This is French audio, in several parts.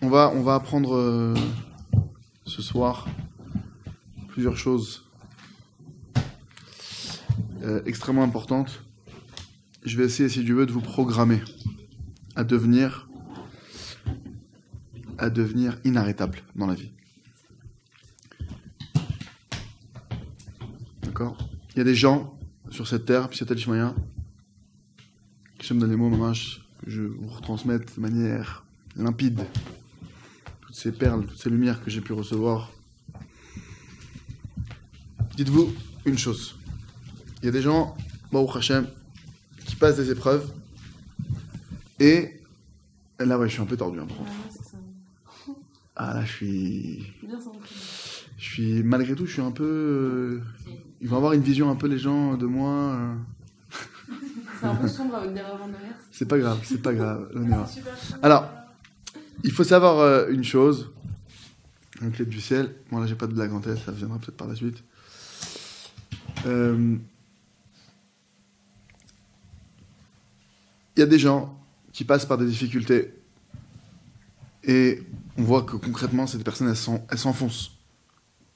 On va apprendre ce soir plusieurs choses extrêmement importantes. Je vais essayer, si Dieu veut, de vous programmer à devenir inarrêtable dans la vie. D'accord ? Il y a des gens sur cette terre, puis c'est Ishmaïa, qui me donne les mots, mamash, que je vous retransmette de manière limpide. Toutes ces perles, toutes ces lumières que j'ai pu recevoir. Dites-vous une chose. Il y a des gens, Baruch Hashem, qui passent des épreuves, et là, ouais, je suis un peu tordu. Hein, ah là, malgré tout, je suis un peu... ils vont avoir une vision un peu, les gens, de moi... C'est un peu sombre avec des revers de verre. C'est pas grave, on y va. Alors, il faut savoir une chose, une clé du ciel. Bon, là, j'ai pas de blague en tête, ça viendra peut-être par la suite. Il y a des gens qui passent par des difficultés et on voit que concrètement, ces personnes, elles s'enfoncent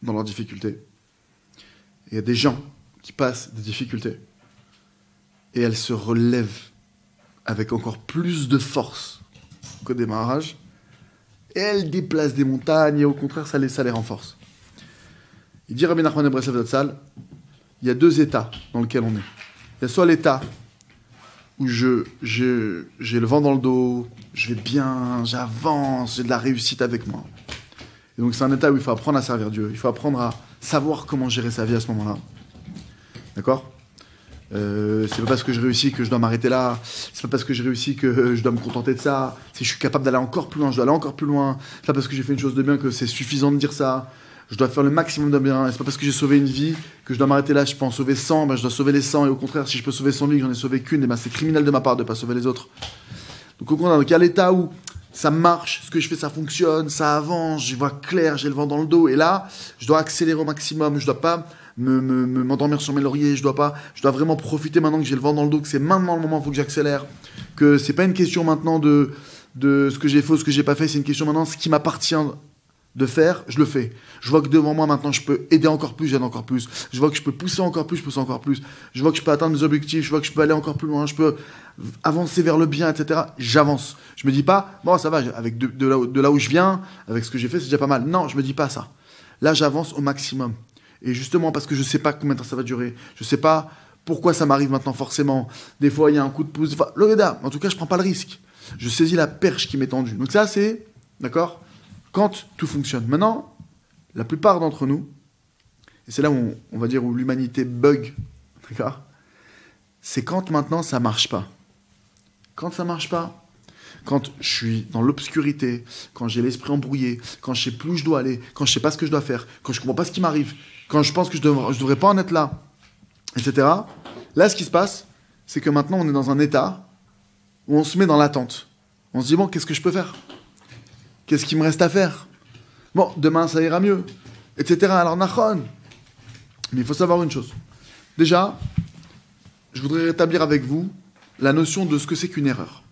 dans leurs difficultés. Il y a des gens qui passent des difficultés et elles se relèvent avec encore plus de force qu'au démarrage. Et elles déplacent des montagnes et au contraire, ça les renforce. Il dit Rabbi Nachman de Breslev Zatzal, il y a deux états dans lesquels on est. Il y a soit l'état où j'ai le vent dans le dos, je vais bien, j'avance, j'ai de la réussite avec moi. Et donc c'est un état où il faut apprendre à servir Dieu, il faut apprendre à savoir comment gérer sa vie à ce moment-là. D'accord ? C'est pas parce que je réussis que je dois m'arrêter là, c'est pas parce que j'ai réussi que je dois me contenter de ça, si je suis capable d'aller encore plus loin, je dois aller encore plus loin, c'est pas parce que j'ai fait une chose de bien que c'est suffisant de dire ça, je dois faire le maximum de bien, et c'est pas parce que j'ai sauvé une vie que je dois m'arrêter là, je peux en sauver 100, ben je dois sauver les 100, et au contraire, si je peux sauver 100 vies, que j'en ai sauvé qu'une, et ben c'est criminel de ma part de pas sauver les autres. Donc au contraire, il y a l'état où ça marche, ce que je fais ça fonctionne, ça avance, j'y vois clair, j'ai le vent dans le dos, et là, je dois accélérer au maximum, je dois pas m'endormir sur mes lauriers, je dois vraiment profiter maintenant que j'ai le vent dans le dos, que c'est maintenant le moment, il faut que j'accélère, que c'est pas une question maintenant de ce que j'ai fait ou ce que j'ai pas fait, c'est une question maintenant, ce qui m'appartient de faire, je le fais. Je vois que devant moi maintenant, je peux aider encore plus, j'aide encore plus, je vois que je peux pousser encore plus, je pousse encore plus, je vois que je peux atteindre mes objectifs, je vois que je peux aller encore plus loin, je peux avancer vers le bien, etc. J'avance. Je me dis pas, bon ça va, avec de là où je viens, avec ce que j'ai fait, c'est déjà pas mal. Non, je me dis pas ça. Là, j'avance au maximum. Et justement, parce que je sais pas combien de temps ça va durer, je sais pas pourquoi ça m'arrive maintenant forcément. Des fois, il y a un coup de pouce. Enfin, en tout cas, je prends pas le risque. Je saisis la perche qui m'est tendue. Donc ça, c'est, d'accord, quand tout fonctionne. Maintenant, la plupart d'entre nous, et c'est là où on va dire où l'humanité bug, d'accord, c'est quand maintenant ça marche pas. Quand ça marche pas, quand je suis dans l'obscurité, quand j'ai l'esprit embrouillé, quand je sais plus où je dois aller, quand je sais pas ce que je dois faire, quand je comprends pas ce qui m'arrive, quand je pense que je devrais pas en être là, etc. Là, ce qui se passe, c'est que maintenant, on est dans un état où on se met dans l'attente. On se dit, bon, qu'est-ce que je peux faire ? Qu'est-ce qu'il me reste à faire ? Bon, demain, ça ira mieux, etc. Alors, nachon. Mais il faut savoir une chose. Déjà, je voudrais rétablir avec vous la notion de ce que c'est qu'une erreur.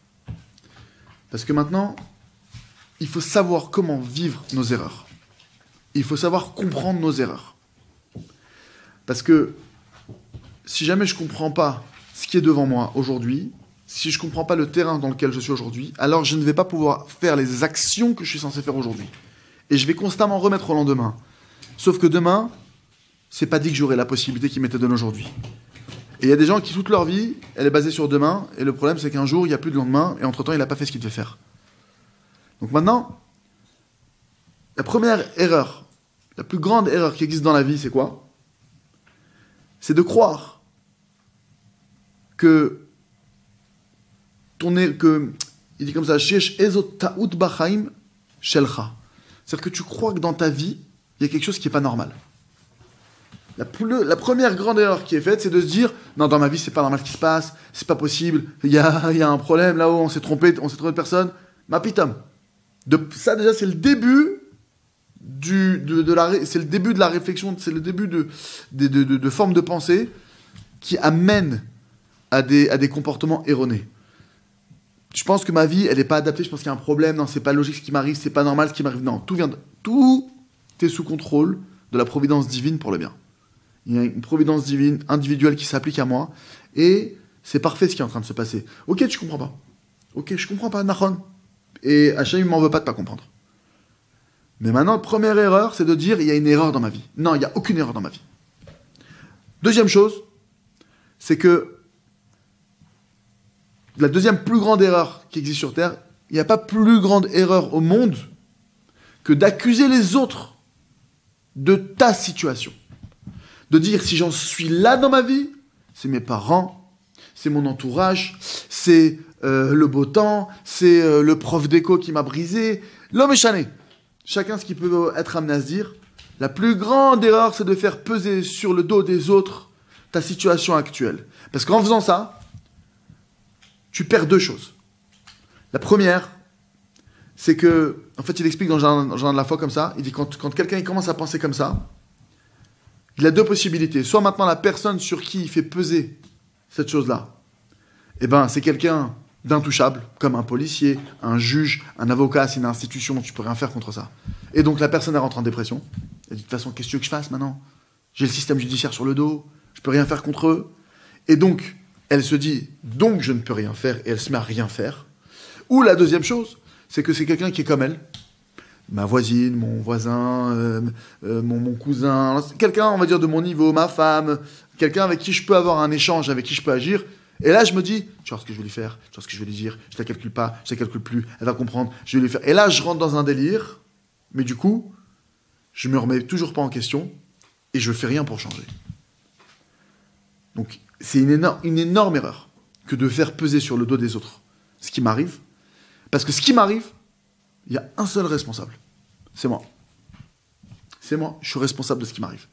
Parce que maintenant, il faut savoir comment vivre nos erreurs. Il faut savoir comprendre nos erreurs. Parce que si jamais je ne comprends pas ce qui est devant moi aujourd'hui, si je ne comprends pas le terrain dans lequel je suis aujourd'hui, alors je ne vais pas pouvoir faire les actions que je suis censé faire aujourd'hui. Et je vais constamment remettre au lendemain. Sauf que demain, c'est pas dit que j'aurai la possibilité qui m'était donnée aujourd'hui. Et il y a des gens qui, toute leur vie, elle est basée sur demain, et le problème, c'est qu'un jour, il n'y a plus de lendemain, et entre-temps, il n'a pas fait ce qu'il devait faire. Donc maintenant, la première erreur, la plus grande erreur qui existe dans la vie, c'est quoi ? C'est de croire que il dit comme ça, Shesh ezot ta'ut bachaim shelcha. C'est-à-dire que tu crois que dans ta vie, il y a quelque chose qui n'est pas normal. La première grande erreur qui est faite, c'est de se dire non, dans ma vie, c'est pas normal ce qui se passe, c'est pas possible, il y a un problème là-haut, on s'est trompé de personne. Ma pitam. Ça, déjà, c'est le début c'est le début de la réflexion, c'est le début de formes de pensée qui amènent à des comportements erronés. Je pense que ma vie, elle n'est pas adaptée, je pense qu'il y a un problème, non, c'est pas logique ce qui m'arrive, c'est pas normal ce qui m'arrive. Non, tout est sous contrôle de la providence divine pour le bien. Il y a une providence divine individuelle qui s'applique à moi, et c'est parfait ce qui est en train de se passer. Ok, tu comprends pas. Ok, je comprends pas, Nahon. Et Hachem, il m'en veut pas de pas comprendre. Mais maintenant, première erreur, c'est de dire, il y a une erreur dans ma vie. Non, il n'y a aucune erreur dans ma vie. Deuxième chose, c'est que la deuxième plus grande erreur qui existe sur Terre, il n'y a pas plus grande erreur au monde que d'accuser les autres de ta situation. De dire, si j'en suis là dans ma vie, c'est mes parents, c'est mon entourage, c'est le beau temps, c'est le prof d'éco qui m'a brisé. L'homme est chané. Chacun ce qui peut être amené à se dire. La plus grande erreur, c'est de faire peser sur le dos des autres ta situation actuelle. Parce qu'en faisant ça, tu perds deux choses. La première, c'est que, en fait, il explique dans Jean de la foi comme ça, il dit quand quelqu'un il commence à penser comme ça, il a deux possibilités. Soit maintenant la personne sur qui il fait peser cette chose-là, eh ben, c'est quelqu'un d'intouchable, comme un policier, un juge, un avocat, c'est une institution, tu peux rien faire contre ça. Et donc la personne elle rentre en dépression. Elle dit de toute façon, qu'est-ce que tu veux que je fasse maintenant? J'ai le système judiciaire sur le dos, je peux rien faire contre eux. Et donc, elle se dit, donc je ne peux rien faire, et elle se met à rien faire. Ou la deuxième chose, c'est que c'est quelqu'un qui est comme elle. Ma voisine, mon voisin, mon cousin, quelqu'un, on va dire, de mon niveau, ma femme, quelqu'un avec qui je peux avoir un échange, avec qui je peux agir. Et là, je me dis, tu vois ce que je vais lui faire, tu vois ce que je vais lui dire, je ne la calcule pas, je ne la calcule plus, elle va comprendre, je vais lui faire. Et là, je rentre dans un délire, mais du coup, je me remets toujours pas en question, et je fais rien pour changer. Donc, c'est une énorme erreur que de faire peser sur le dos des autres ce qui m'arrive. Parce que ce qui m'arrive, il y a un seul responsable. C'est moi. C'est moi. Je suis responsable de ce qui m'arrive.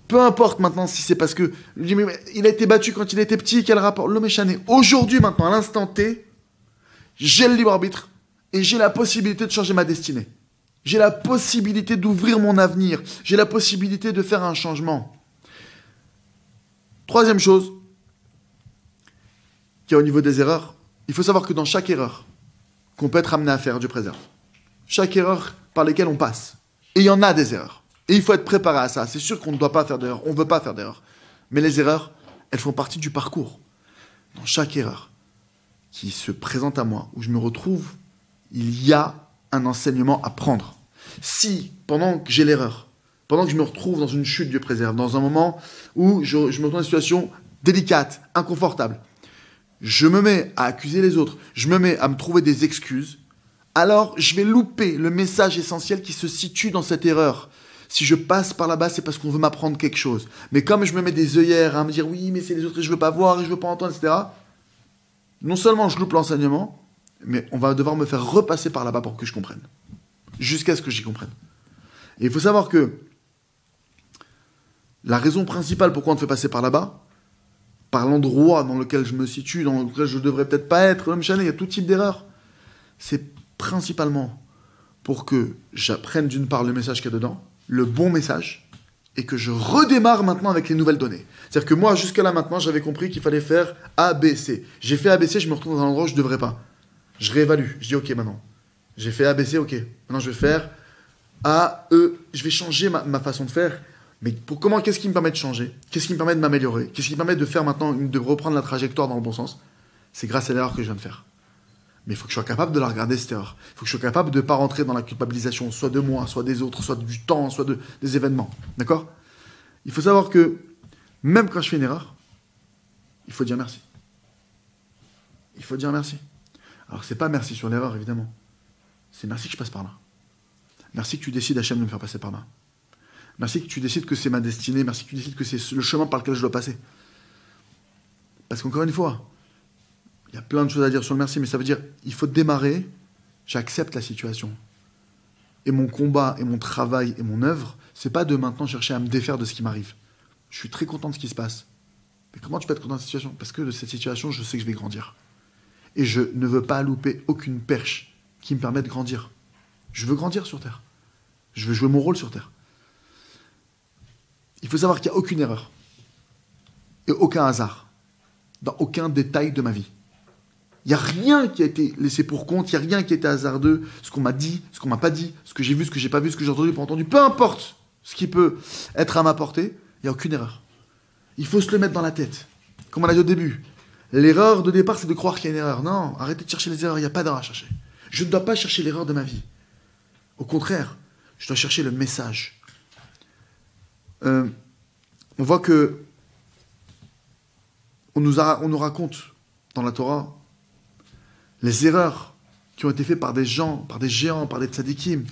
Peu importe maintenant si c'est parce que il a été battu quand il était petit, quel rapport? L'homme est chané. Aujourd'hui, maintenant, à l'instant T, j'ai le libre arbitre et j'ai la possibilité de changer ma destinée. J'ai la possibilité d'ouvrir mon avenir. J'ai la possibilité de faire un changement. Troisième chose, qui est au niveau des erreurs, il faut savoir que dans chaque erreur qu'on peut être amené à faire, Dieu préserve. Chaque erreur par laquelle on passe. Et il y en a des erreurs. Et il faut être préparé à ça. C'est sûr qu'on ne doit pas faire d'erreurs. On ne veut pas faire d'erreurs. Mais les erreurs, elles font partie du parcours. Dans chaque erreur qui se présente à moi, où je me retrouve, il y a un enseignement à prendre. Si, pendant que j'ai l'erreur, pendant que je me retrouve dans une chute, Dieu préserve, dans un moment où je me retrouve dans une situation délicate, inconfortable, je me mets à accuser les autres, je me mets à me trouver des excuses, alors je vais louper le message essentiel qui se situe dans cette erreur. Si je passe par là-bas, c'est parce qu'on veut m'apprendre quelque chose. Mais comme je me mets des œillères à me dire oui, mais c'est les autres et je veux pas voir et je veux pas entendre, etc., non seulement je loupe l'enseignement, mais on va devoir me faire repasser par là-bas pour que je comprenne. Jusqu'à ce que j'y comprenne. Et il faut savoir que la raison principale pourquoi on te fait passer par là-bas, par l'endroit dans lequel je me situe, dans lequel je devrais peut-être pas être, l'homme chané, il y a tout type d'erreurs. C'est principalement pour que j'apprenne d'une part le message qu'il y a dedans, le bon message, et que je redémarre maintenant avec les nouvelles données. C'est-à-dire que moi, jusqu'à là maintenant, j'avais compris qu'il fallait faire A, B, C. J'ai fait A, B, C, je me retrouve dans un endroit où je ne devrais pas. Je réévalue, je dis ok maintenant. J'ai fait A, B, C, ok. Maintenant je vais faire A, E, je vais changer ma façon de faire. Mais qu'est-ce qui me permet de changer? Qu'est-ce qui me permet de m'améliorer? Qu'est-ce qui me permet de faire maintenant, de reprendre la trajectoire dans le bon sens? C'est grâce à l'erreur que je viens de faire. Mais il faut que je sois capable de la regarder, cette erreur. Il faut que je sois capable de ne pas rentrer dans la culpabilisation, soit de moi, soit des autres, soit du temps, soit des événements. D'accord? Il faut savoir que, même quand je fais une erreur, il faut dire merci. Il faut dire merci. Alors, c'est pas merci sur l'erreur, évidemment. C'est merci que je passe par là. Merci que tu décides, Hachem, de me faire passer par là. Merci que tu décides que c'est ma destinée. Merci que tu décides que c'est le chemin par lequel je dois passer. Parce qu'encore une fois, il y a plein de choses à dire sur le merci, mais ça veut dire, il faut démarrer, j'accepte la situation. Et mon combat, et mon travail, et mon œuvre, c'est pas de maintenant chercher à me défaire de ce qui m'arrive. Je suis très content de ce qui se passe. Mais comment tu peux être content de cette situation? Parce que de cette situation, je sais que je vais grandir. Et je ne veux pas louper aucune perche qui me permet de grandir. Je veux grandir sur Terre. Je veux jouer mon rôle sur Terre. Il faut savoir qu'il n'y a aucune erreur. Et aucun hasard. Dans aucun détail de ma vie. Il n'y a rien qui a été laissé pour compte, il n'y a rien qui a été hasardeux. Ce qu'on m'a dit, ce qu'on m'a pas dit, ce que j'ai vu, ce que j'ai pas vu, ce que j'ai entendu, pas entendu, peu importe ce qui peut être à ma portée, il n'y a aucune erreur. Il faut se le mettre dans la tête. Comme on a dit au début, l'erreur de départ, c'est de croire qu'il y a une erreur. Non, arrêtez de chercher les erreurs, il n'y a pas d'erreur à chercher. Je ne dois pas chercher l'erreur de ma vie. Au contraire, je dois chercher le message. On voit que on nous raconte dans la Torah les erreurs qui ont été faites par des gens, par des géants, par des tzadikim.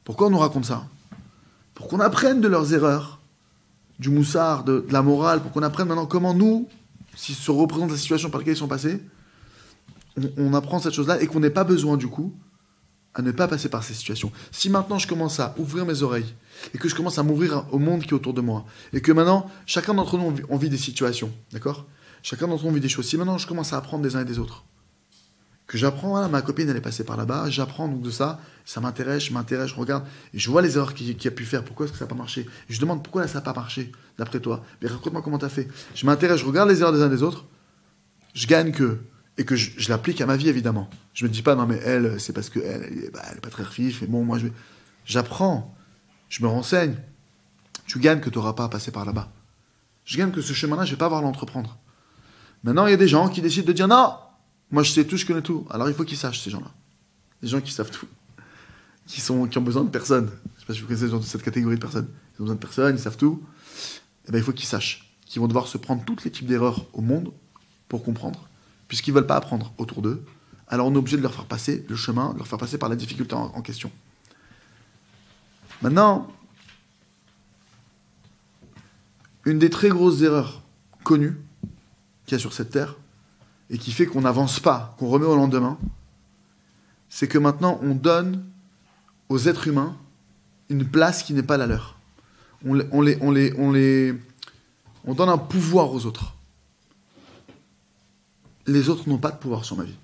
Pourquoi on nous raconte ça? Pour qu'on apprenne de leurs erreurs, du moussard, de la morale, pour qu'on apprenne maintenant comment nous, si se représente la situation par laquelle ils sont passés, on apprend cette chose-là et qu'on n'ait pas besoin du coup à ne pas passer par ces situations. Si maintenant je commence à ouvrir mes oreilles et que je commence à m'ouvrir au monde qui est autour de moi et que maintenant chacun d'entre nous on vit des situations, d'accord? Chacun d'entre nous on vit des choses. Si maintenant je commence à apprendre des uns et des autres, que j'apprends, voilà, ma copine elle est passée par là-bas, j'apprends donc de ça, ça m'intéresse, je regarde et je vois les erreurs qu'il a pu faire, pourquoi est-ce que ça n'a pas marché? Et je demande pourquoi là ça n'a pas marché d'après toi. Mais raconte-moi comment tu as fait. Je m'intéresse, je regarde les erreurs des uns et des autres, je gagne que et que je l'applique à ma vie, évidemment. Je me dis pas, non, mais elle, c'est parce qu'elle elle est pas très fif, et bon, moi, j'apprends, je me renseigne. Tu gagnes que tu n'auras pas à passer par là-bas. Je gagne que ce chemin-là, je vais pas avoir à l'entreprendre. Maintenant, il y a des gens qui décident de dire, non, moi, je sais tout, je connais tout. Alors, il faut qu'ils sachent, ces gens-là. Les gens qui savent tout. Qui ont besoin de personne. Je sais pas si vous connaissez cette catégorie de personnes. Ils ont besoin de personne, ils savent tout. Eh bien, il faut qu'ils sachent qu'ils vont devoir se prendre tous les types d'erreurs au monde pour comprendre. Puisqu'ils ne veulent pas apprendre autour d'eux, alors on est obligé de leur faire passer le chemin, de leur faire passer par la difficulté en question. Maintenant, une des très grosses erreurs connues qu'il y a sur cette terre, et qui fait qu'on n'avance pas, qu'on remet au lendemain, c'est que maintenant on donne aux êtres humains une place qui n'est pas la leur. On donne un pouvoir aux autres. Les autres n'ont pas de pouvoir sur ma vie.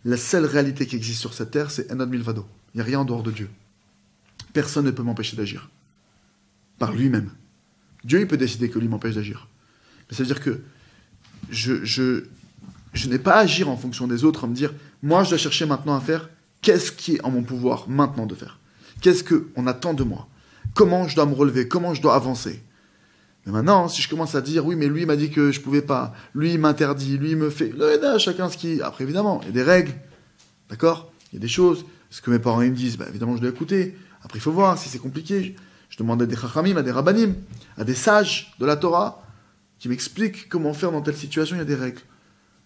La seule réalité qui existe sur cette terre, c'est Enod Milvado. Il n'y a rien en dehors de Dieu. Personne ne peut m'empêcher d'agir. Par lui-même. Dieu, il peut décider que lui m'empêche d'agir. Mais ça veut dire que je n'ai pas à agir en fonction des autres, à me dire, moi, je dois chercher maintenant à faire, qu'est-ce qui est en mon pouvoir maintenant de faire? Qu'est-ce qu'on attend de moi? Comment je dois me relever? Comment je dois avancer? Mais maintenant, si je commence à dire, oui, mais lui m'a dit que je pouvais pas, lui il m'interdit, lui il me fait, là, chacun ce qui... Après, évidemment, il y a des règles, d'accord? Il y a des choses. Ce que mes parents ils me disent, bah, évidemment, je dois écouter. Après, il faut voir si c'est compliqué. Je demande à des chachamim, à des rabbanim, à des sages de la Torah, qui m'expliquent comment faire dans telle situation, il y a des règles.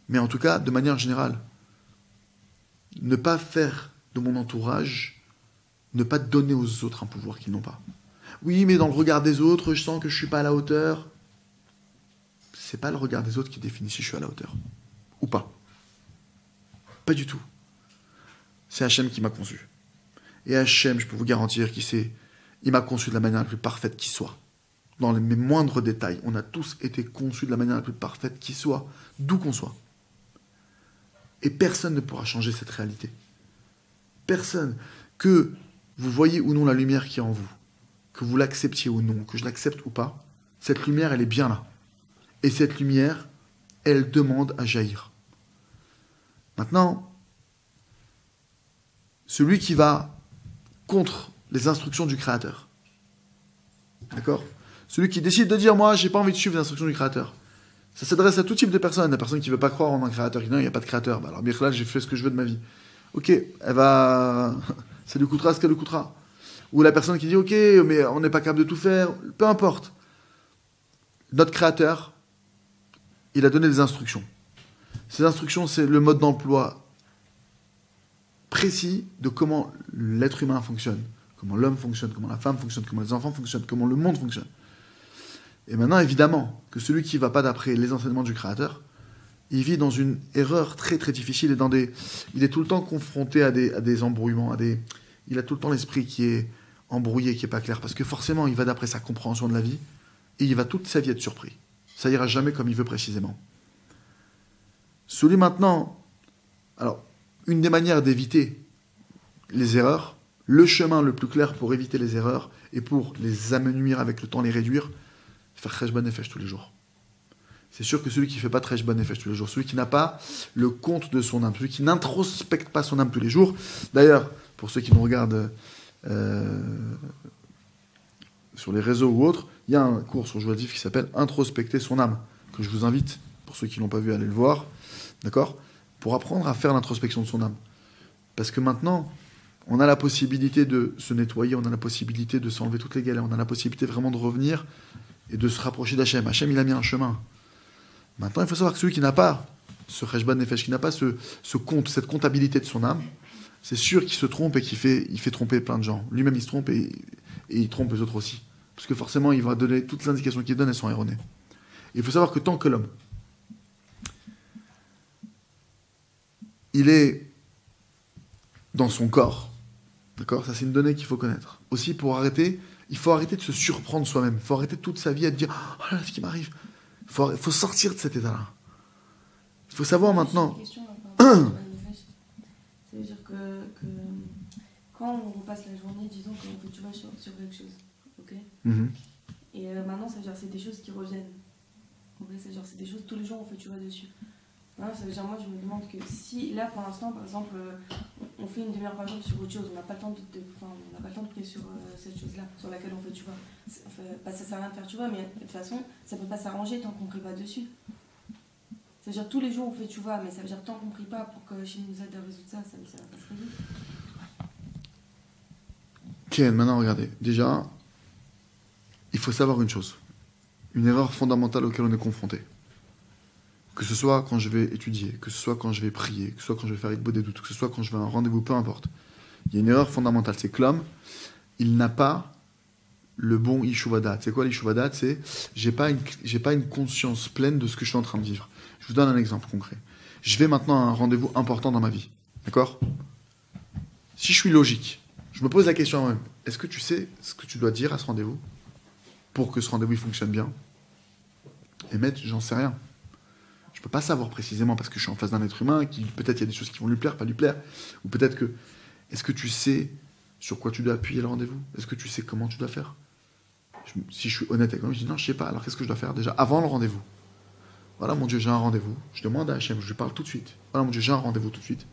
Mais en tout cas, de manière générale, ne pas faire de mon entourage, ne pas donner aux autres un pouvoir qu'ils n'ont pas. Oui, mais dans le regard des autres, je sens que je ne suis pas à la hauteur. C'est pas le regard des autres qui définit si je suis à la hauteur. Ou pas. Pas du tout. C'est Hachem qui m'a conçu. Et Hachem, je peux vous garantir il m'a conçu de la manière la plus parfaite qui soit. Dans mes moindres détails, on a tous été conçus de la manière la plus parfaite qui soit, d'où qu'on soit. Et personne ne pourra changer cette réalité. Personne. Que vous voyez ou non la lumière qui est en vous, que vous l'acceptiez ou non, que je l'accepte ou pas, cette lumière, elle est bien là. Et cette lumière, elle demande à jaillir. Maintenant, celui qui va contre les instructions du Créateur, d'accord? Celui qui décide de dire, moi, j'ai pas envie de suivre les instructions du Créateur. Ça s'adresse à tout type de personnes. La personne qui ne veut pas croire en un Créateur, qui dit non, il n'y a pas de Créateur. Bah alors, bien j'ai fait ce que je veux de ma vie. Ok, elle va... ça lui coûtera ce qu'elle lui coûtera. Ou la personne qui dit, ok, mais on n'est pas capable de tout faire. Peu importe. Notre Créateur, il a donné des instructions. Ces instructions, c'est le mode d'emploi précis de comment l'être humain fonctionne. Comment l'homme fonctionne, comment la femme fonctionne, comment les enfants fonctionnent, comment le monde fonctionne. Et maintenant, évidemment, que celui qui ne va pas d'après les enseignements du Créateur, il vit dans une erreur très très difficile et il est tout le temps confronté à des embrouillements, il a tout le temps l'esprit qui est embrouillé, qui n'est pas clair, parce que forcément, il va d'après sa compréhension de la vie et il va toute sa vie être surpris. Ça ira jamais comme il veut précisément. Celui maintenant, alors, une des manières d'éviter les erreurs, le chemin le plus clair pour éviter les erreurs et pour les amenuire avec le temps, les réduire, faire cheshbon nefesh tous les jours. c'est sûr que celui qui ne fait pas Tresh Banefesh tous les jours, celui qui n'a pas le compte de son âme, celui qui n'introspecte pas son âme tous les jours. D'ailleurs, pour ceux qui nous regardent sur les réseaux ou autres, il y a un cours sur Joie de Vivre qui s'appelle Introspecter son âme, que je vous invite, pour ceux qui ne l'ont pas vu, à aller le voir, d'accord, pour apprendre à faire l'introspection de son âme. Parce que maintenant, on a la possibilité de se nettoyer, on a la possibilité de s'enlever toutes les galères, on a la possibilité vraiment de revenir et de se rapprocher d'Hachem. Hachem, il a mis un chemin. Maintenant, il faut savoir que celui qui n'a pas ce Cheshbon Nefesh, qui n'a pas ce compte, cette comptabilité de son âme, c'est sûr qu'il se trompe et qu'il fait tromper plein de gens. Lui-même, il se trompe et il trompe les autres aussi. Parce que forcément, il va donner toutes les indications qu'il donne, elles sont erronées. Et il faut savoir que tant que l'homme, il est dans son corps, d'accord, ça c'est une donnée qu'il faut connaître. Aussi, il faut arrêter de se surprendre soi-même. Il faut arrêter toute sa vie à dire « Oh là là, ce qui m'arrive ». Il faut sortir de cet état-là. Il faut savoir maintenant... Ça veut dire que quand on passe la journée, disons qu'on fait tu vois sur quelque chose, ok. Et maintenant, ça veut dire c'est des choses qui reviennent. En vrai, ça veut dire c'est des choses tous les jours on fait tu vois dessus. Maintenant, ça veut dire moi je me demande que si là pour l'instant par exemple on fait une demi-heure par jour sur autre chose, on n'a pas le temps on n'a pas le temps de prier sur cette chose-là sur laquelle on fait tu vois. Ça sert à rien de faire tu vois, mais de toute façon ça peut pas s'arranger tant qu'on prie pas dessus. Ça veut dire tous les jours on fait tu vois, mais ça veut dire tant qu'on prie pas pour que Hachem nous aide à résoudre ça va pas se résoudre. Ok, maintenant regardez. Déjà, il faut savoir une chose. Une erreur fondamentale auquel on est confronté. Que ce soit quand je vais étudier, que ce soit quand je vais prier, que ce soit quand je vais faire Hitbod des doutes, que ce soit quand je vais à un rendez-vous, peu importe. Il y a une erreur fondamentale, c'est que l'homme, il n'a pas le bon Yeshuvadat. C'est quoi l'Yeshuvadat? C'est j'ai pas une conscience pleine de ce que je suis en train de vivre. Je vous donne un exemple concret. Je vais maintenant à un rendez-vous important dans ma vie. D'accord? Si je suis logique, je me pose la question à moi-même. Est-ce que tu sais ce que tu dois dire à ce rendez-vous pour que ce rendez-vous il fonctionne bien? Et maître, j'en sais rien. Je peux pas savoir précisément parce que je suis en face d'un être humain, qui peut-être il y a des choses qui vont lui plaire, pas lui plaire. Ou peut-être que... Est-ce que tu sais sur quoi tu dois appuyer le rendez-vous? Est-ce que tu sais comment tu dois faire? Si je suis honnête avec moi, je dis non, je sais pas. Alors qu'est-ce que je dois faire déjà avant le rendez-vous? Voilà, mon Dieu, j'ai un rendez-vous. Je demande à Hachem, je lui parle tout de suite. Voilà, mon Dieu, j'ai un rendez-vous tout de suite.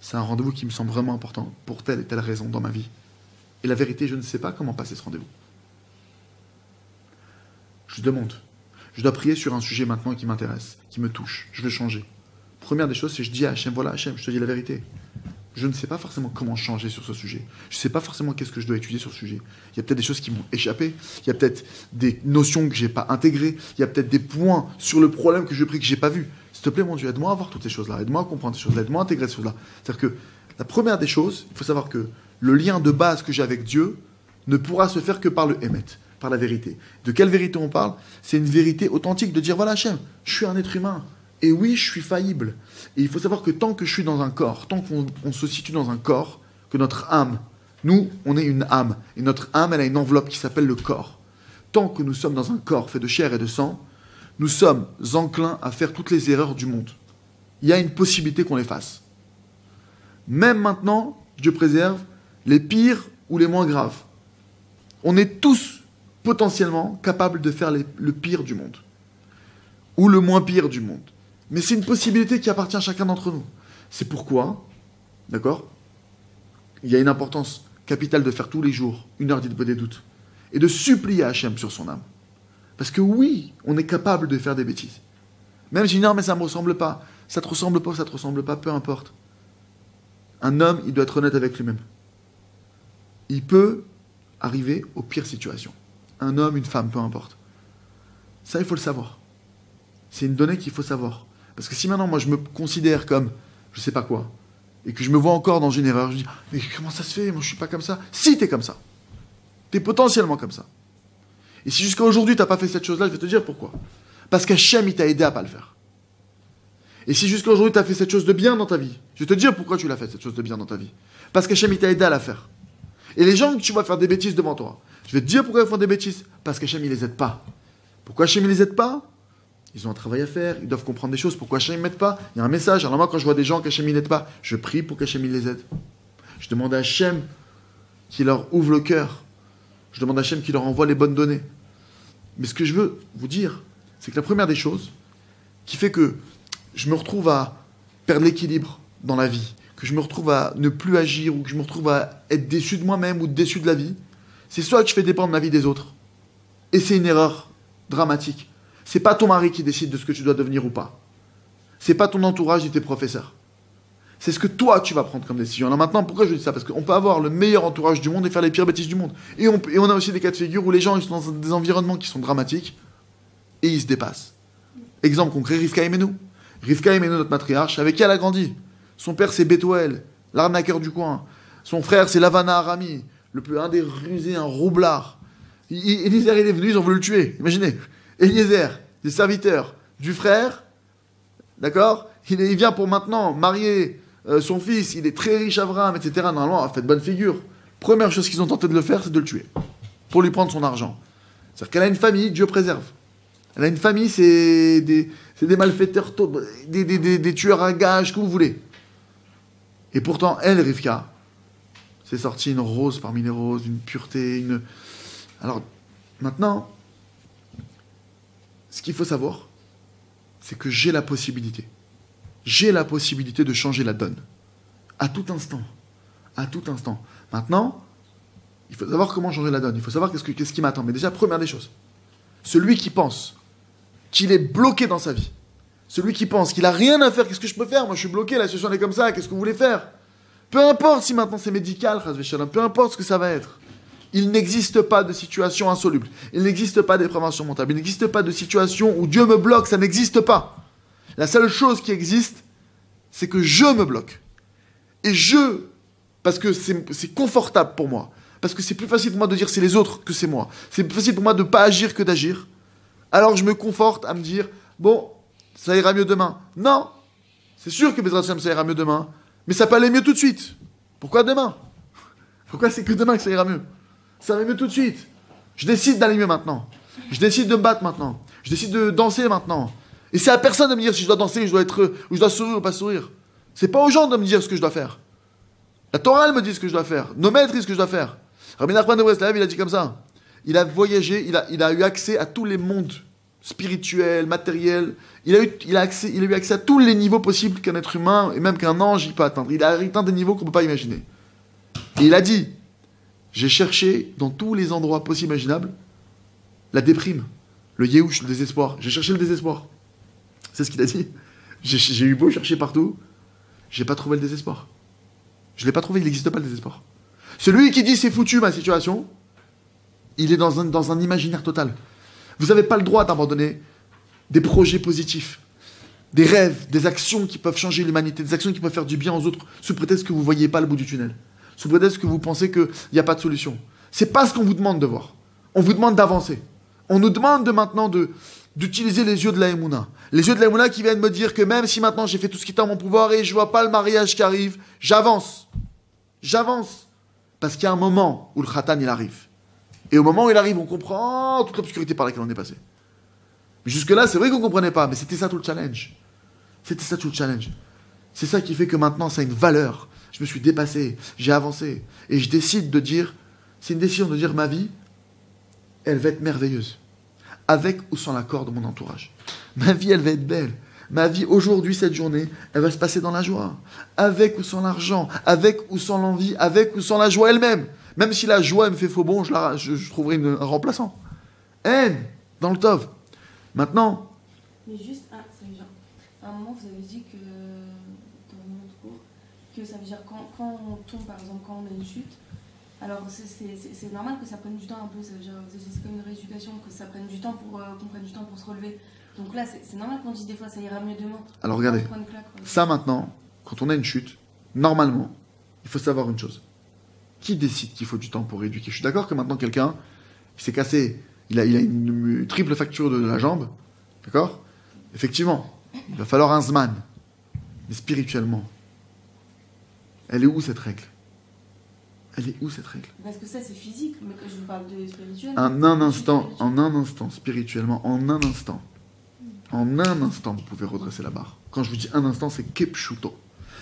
C'est un rendez-vous qui me semble vraiment important pour telle et telle raison dans ma vie. Et la vérité, je ne sais pas comment passer ce rendez-vous. Je demande. Je dois prier sur un sujet maintenant qui m'intéresse, qui me touche. Je veux changer. Première des choses, c'est que je dis à Hachem, voilà Hachem, je te dis la vérité. Je ne sais pas forcément comment changer sur ce sujet. Je ne sais pas forcément qu'est-ce que je dois étudier sur ce sujet. Il y a peut-être des choses qui m'ont échappé. Il y a peut-être des notions que je n'ai pas intégrées. Il y a peut-être des points sur le problème que je prie que je n'ai pas vu. S'il te plaît, mon Dieu, aide-moi à voir toutes ces choses-là. Aide-moi à comprendre ces choses-là. Aide-moi à intégrer ces choses-là. C'est-à-dire que la première des choses, il faut savoir que le lien de base que j'ai avec Dieu ne pourra se faire que par le Emet, par la vérité. De quelle vérité on parle? C'est une vérité authentique de dire, voilà Hachem, je suis un être humain. Et oui, je suis faillible. Et il faut savoir que tant que je suis dans un corps, tant qu'on se situe dans un corps, que notre âme, nous, on est une âme. Et notre âme, elle a une enveloppe qui s'appelle le corps. Tant que nous sommes dans un corps fait de chair et de sang, nous sommes enclins à faire toutes les erreurs du monde. Il y a une possibilité qu'on les fasse. Même maintenant, Dieu préserve, les pires ou les moins graves. On est tous potentiellement capables de faire le pire du monde. Ou le moins pire du monde. Mais c'est une possibilité qui appartient à chacun d'entre nous. C'est pourquoi, d'accord, il y a une importance capitale de faire tous les jours une heure d'Hitbod des doutes et de supplier à Hachem sur son âme. Parce que oui, on est capable de faire des bêtises. Même si non, mais ça ne me ressemble pas. Ça te ressemble pas, ça te ressemble pas, peu importe. Un homme, il doit être honnête avec lui-même. Il peut arriver aux pires situations. Un homme, une femme, peu importe. Ça, il faut le savoir. C'est une donnée qu'il faut savoir. Parce que si maintenant, moi, je me considère comme, je sais pas quoi, et que je me vois encore dans une erreur, je dis, mais comment ça se fait? Moi, je suis pas comme ça. Si t'es comme ça. T'es potentiellement comme ça. Et si jusqu'à aujourd'hui, t'as pas fait cette chose-là, je vais te dire pourquoi. Parce qu'Hachem, il t'a aidé à pas le faire. Et si jusqu'à aujourd'hui, t'as fait cette chose de bien dans ta vie, je vais te dire pourquoi tu l'as fait, cette chose de bien dans ta vie. Parce qu'Hachem, il t'a aidé à la faire. Et les gens que tu vas faire des bêtises devant toi, je vais te dire pourquoi ils font des bêtises. Parce qu'Hachem, il les aide pas. Pourquoi Hachem, il les aide pas? Ils ont un travail à faire, ils doivent comprendre des choses. Pourquoi Hachem ne m'aide pas? Il y a un message. Alors moi, quand je vois des gens qu'Hachem n'aide pas, je prie pour qu'Hachem les aide. Je demande à Hachem qu'il leur ouvre le cœur. Je demande à Hachem qu'il leur envoie les bonnes données. Mais ce que je veux vous dire, c'est que la première des choses, qui fait que je me retrouve à perdre l'équilibre dans la vie, que je me retrouve à ne plus agir ou que je me retrouve à être déçu de moi-même ou déçu de la vie, c'est soit que je fais dépendre ma vie des autres. Et c'est une erreur dramatique. C'est pas ton mari qui décide de ce que tu dois devenir ou pas. C'est pas ton entourage et tes professeurs. C'est ce que toi, tu vas prendre comme décision. Alors maintenant, pourquoi je dis ça? Parce qu'on peut avoir le meilleur entourage du monde et faire les pires bêtises du monde. Et on a aussi des cas de figure où les gens ils sont dans des environnements qui sont dramatiques et ils se dépassent. Exemple concret, Rivka Imenu. Rivka Imenu, notre matriarche, avec qui elle a grandi. Son père, c'est Bethuel, l'arnaqueur du coin. Son frère, c'est Lavana Arami, un des rusés, un roublard. Eliezer, il est venu, ils ont voulu le tuer. Imaginez. Eliezer, des serviteurs du frère, d'accord, il vient pour maintenant marier son fils, il est très riche, Abraham, etc. Normalement, il a fait de bonne figure. Première chose qu'ils ont tenté de le faire, c'est de le tuer. Pour lui prendre son argent. C'est-à-dire qu'elle a une famille, Dieu préserve. Elle a une famille, c'est des malfaiteurs, des tueurs à gages, que vous voulez. Et pourtant, elle, Rivka, c'est sorti une rose parmi les roses, une pureté, Alors, maintenant, ce qu'il faut savoir, c'est que j'ai la possibilité. J'ai la possibilité de changer la donne. À tout instant. À tout instant. Maintenant, il faut savoir comment changer la donne. Il faut savoir qu'est-ce qui m'attend. Mais déjà, première des choses, celui qui pense qu'il est bloqué dans sa vie, celui qui pense qu'il n'a rien à faire, qu'est-ce que je peux faire? Moi, je suis bloqué, la situation est comme ça, qu'est-ce que vous voulez faire? Peu importe si maintenant c'est médical, peu importe ce que ça va être. Il n'existe pas de situation insoluble. Il n'existe pas de d'épreuve insurmontable. Il n'existe pas de situation où Dieu me bloque. Ça n'existe pas. La seule chose qui existe, c'est que je me bloque. Et parce que c'est confortable pour moi. Parce que c'est plus facile pour moi de dire c'est les autres que c'est moi. C'est plus facile pour moi de ne pas agir que d'agir. Alors je me conforte à me dire, bon, ça ira mieux demain. Non, c'est sûr que Bezrat Hashem, ça ira mieux demain. Mais ça peut aller mieux tout de suite. Pourquoi demain? Pourquoi c'est que demain que ça ira mieux? Ça va mieux tout de suite. Je décide d'aller mieux maintenant. Je décide de me battre maintenant. Je décide de danser maintenant. Et c'est à personne de me dire si je dois danser, ou je dois sourire ou pas sourire. C'est pas aux gens de me dire ce que je dois faire. La Torah, elle me dit ce que je dois faire. Nos maîtres disent ce que je dois faire. Rabbi Nachman de Breslav, il a dit comme ça. Il a voyagé, il a eu accès à tous les mondes spirituels, matériels. Il a eu accès à tous les niveaux possibles qu'un être humain, et même qu'un ange, il peut atteindre. Il a atteint des niveaux qu'on ne peut pas imaginer. Et il a dit, j'ai cherché dans tous les endroits possibles imaginables la déprime, le yéhouch, le désespoir. J'ai cherché le désespoir. C'est ce qu'il a dit. J'ai eu beau chercher partout, j'ai pas trouvé le désespoir. Je l'ai pas trouvé, il n'existe pas le désespoir. Celui qui dit c'est foutu ma situation, il est dans un imaginaire total. Vous n'avez pas le droit d'abandonner des projets positifs, des rêves, des actions qui peuvent changer l'humanité, des actions qui peuvent faire du bien aux autres, sous prétexte que vous ne voyez pas le bout du tunnel, sous prétexte que vous pensez qu'il n'y a pas de solution. C'est pas ce qu'on vous demande de voir. On vous demande d'avancer. On nous demande maintenant d'utiliser les yeux de la Emouna. Les yeux de la Emouna qui viennent me dire que même si maintenant j'ai fait tout ce qui est en mon pouvoir et je vois pas le mariage qui arrive, j'avance. J'avance. Parce qu'il y a un moment où le khatan il arrive. Et au moment où il arrive, on comprend toute l'obscurité par laquelle on est passé. Mais jusque-là, c'est vrai qu'on ne comprenait pas, mais c'était ça tout le challenge. C'était ça tout le challenge. C'est ça qui fait que maintenant, ça a une valeur. Je me suis dépassé, j'ai avancé. Et je décide de dire, c'est une décision de dire ma vie, elle va être merveilleuse. Avec ou sans l'accord de mon entourage. Ma vie, elle va être belle. Ma vie, aujourd'hui, cette journée, elle va se passer dans la joie. Avec ou sans l'argent, avec ou sans l'envie, avec ou sans la joie elle-même. Même si la joie elle me fait faux bon, je trouverai un remplaçant. Haine, dans le tov. Maintenant. Mais juste, à un moment, vous avez dit que, dans notre cours, que ça veut dire quand on tombe, par exemple, quand on a une chute, alors c'est normal que ça prenne du temps un peu, ça veut dire, c'est comme une rééducation, que ça prenne du temps qu'on prenne du temps pour se relever. Donc là, c'est normal qu'on dise des fois, ça ira mieux demain. Alors regardez, ça maintenant, quand on a une chute, normalement, il faut savoir une chose. Qui décide qu'il faut du temps pour rééduquer? Je suis d'accord que maintenant quelqu'un, il s'est cassé, il a une triple fracture de la jambe, d'accord? Effectivement, il va falloir un zman. Mais spirituellement, elle est où cette règle? Elle est où cette règle? Parce que ça c'est physique, mais que je vous parle de spirituel. En un instant, spirituellement, en un instant, vous pouvez redresser la barre. Quand je vous dis un instant, c'est kepshuto.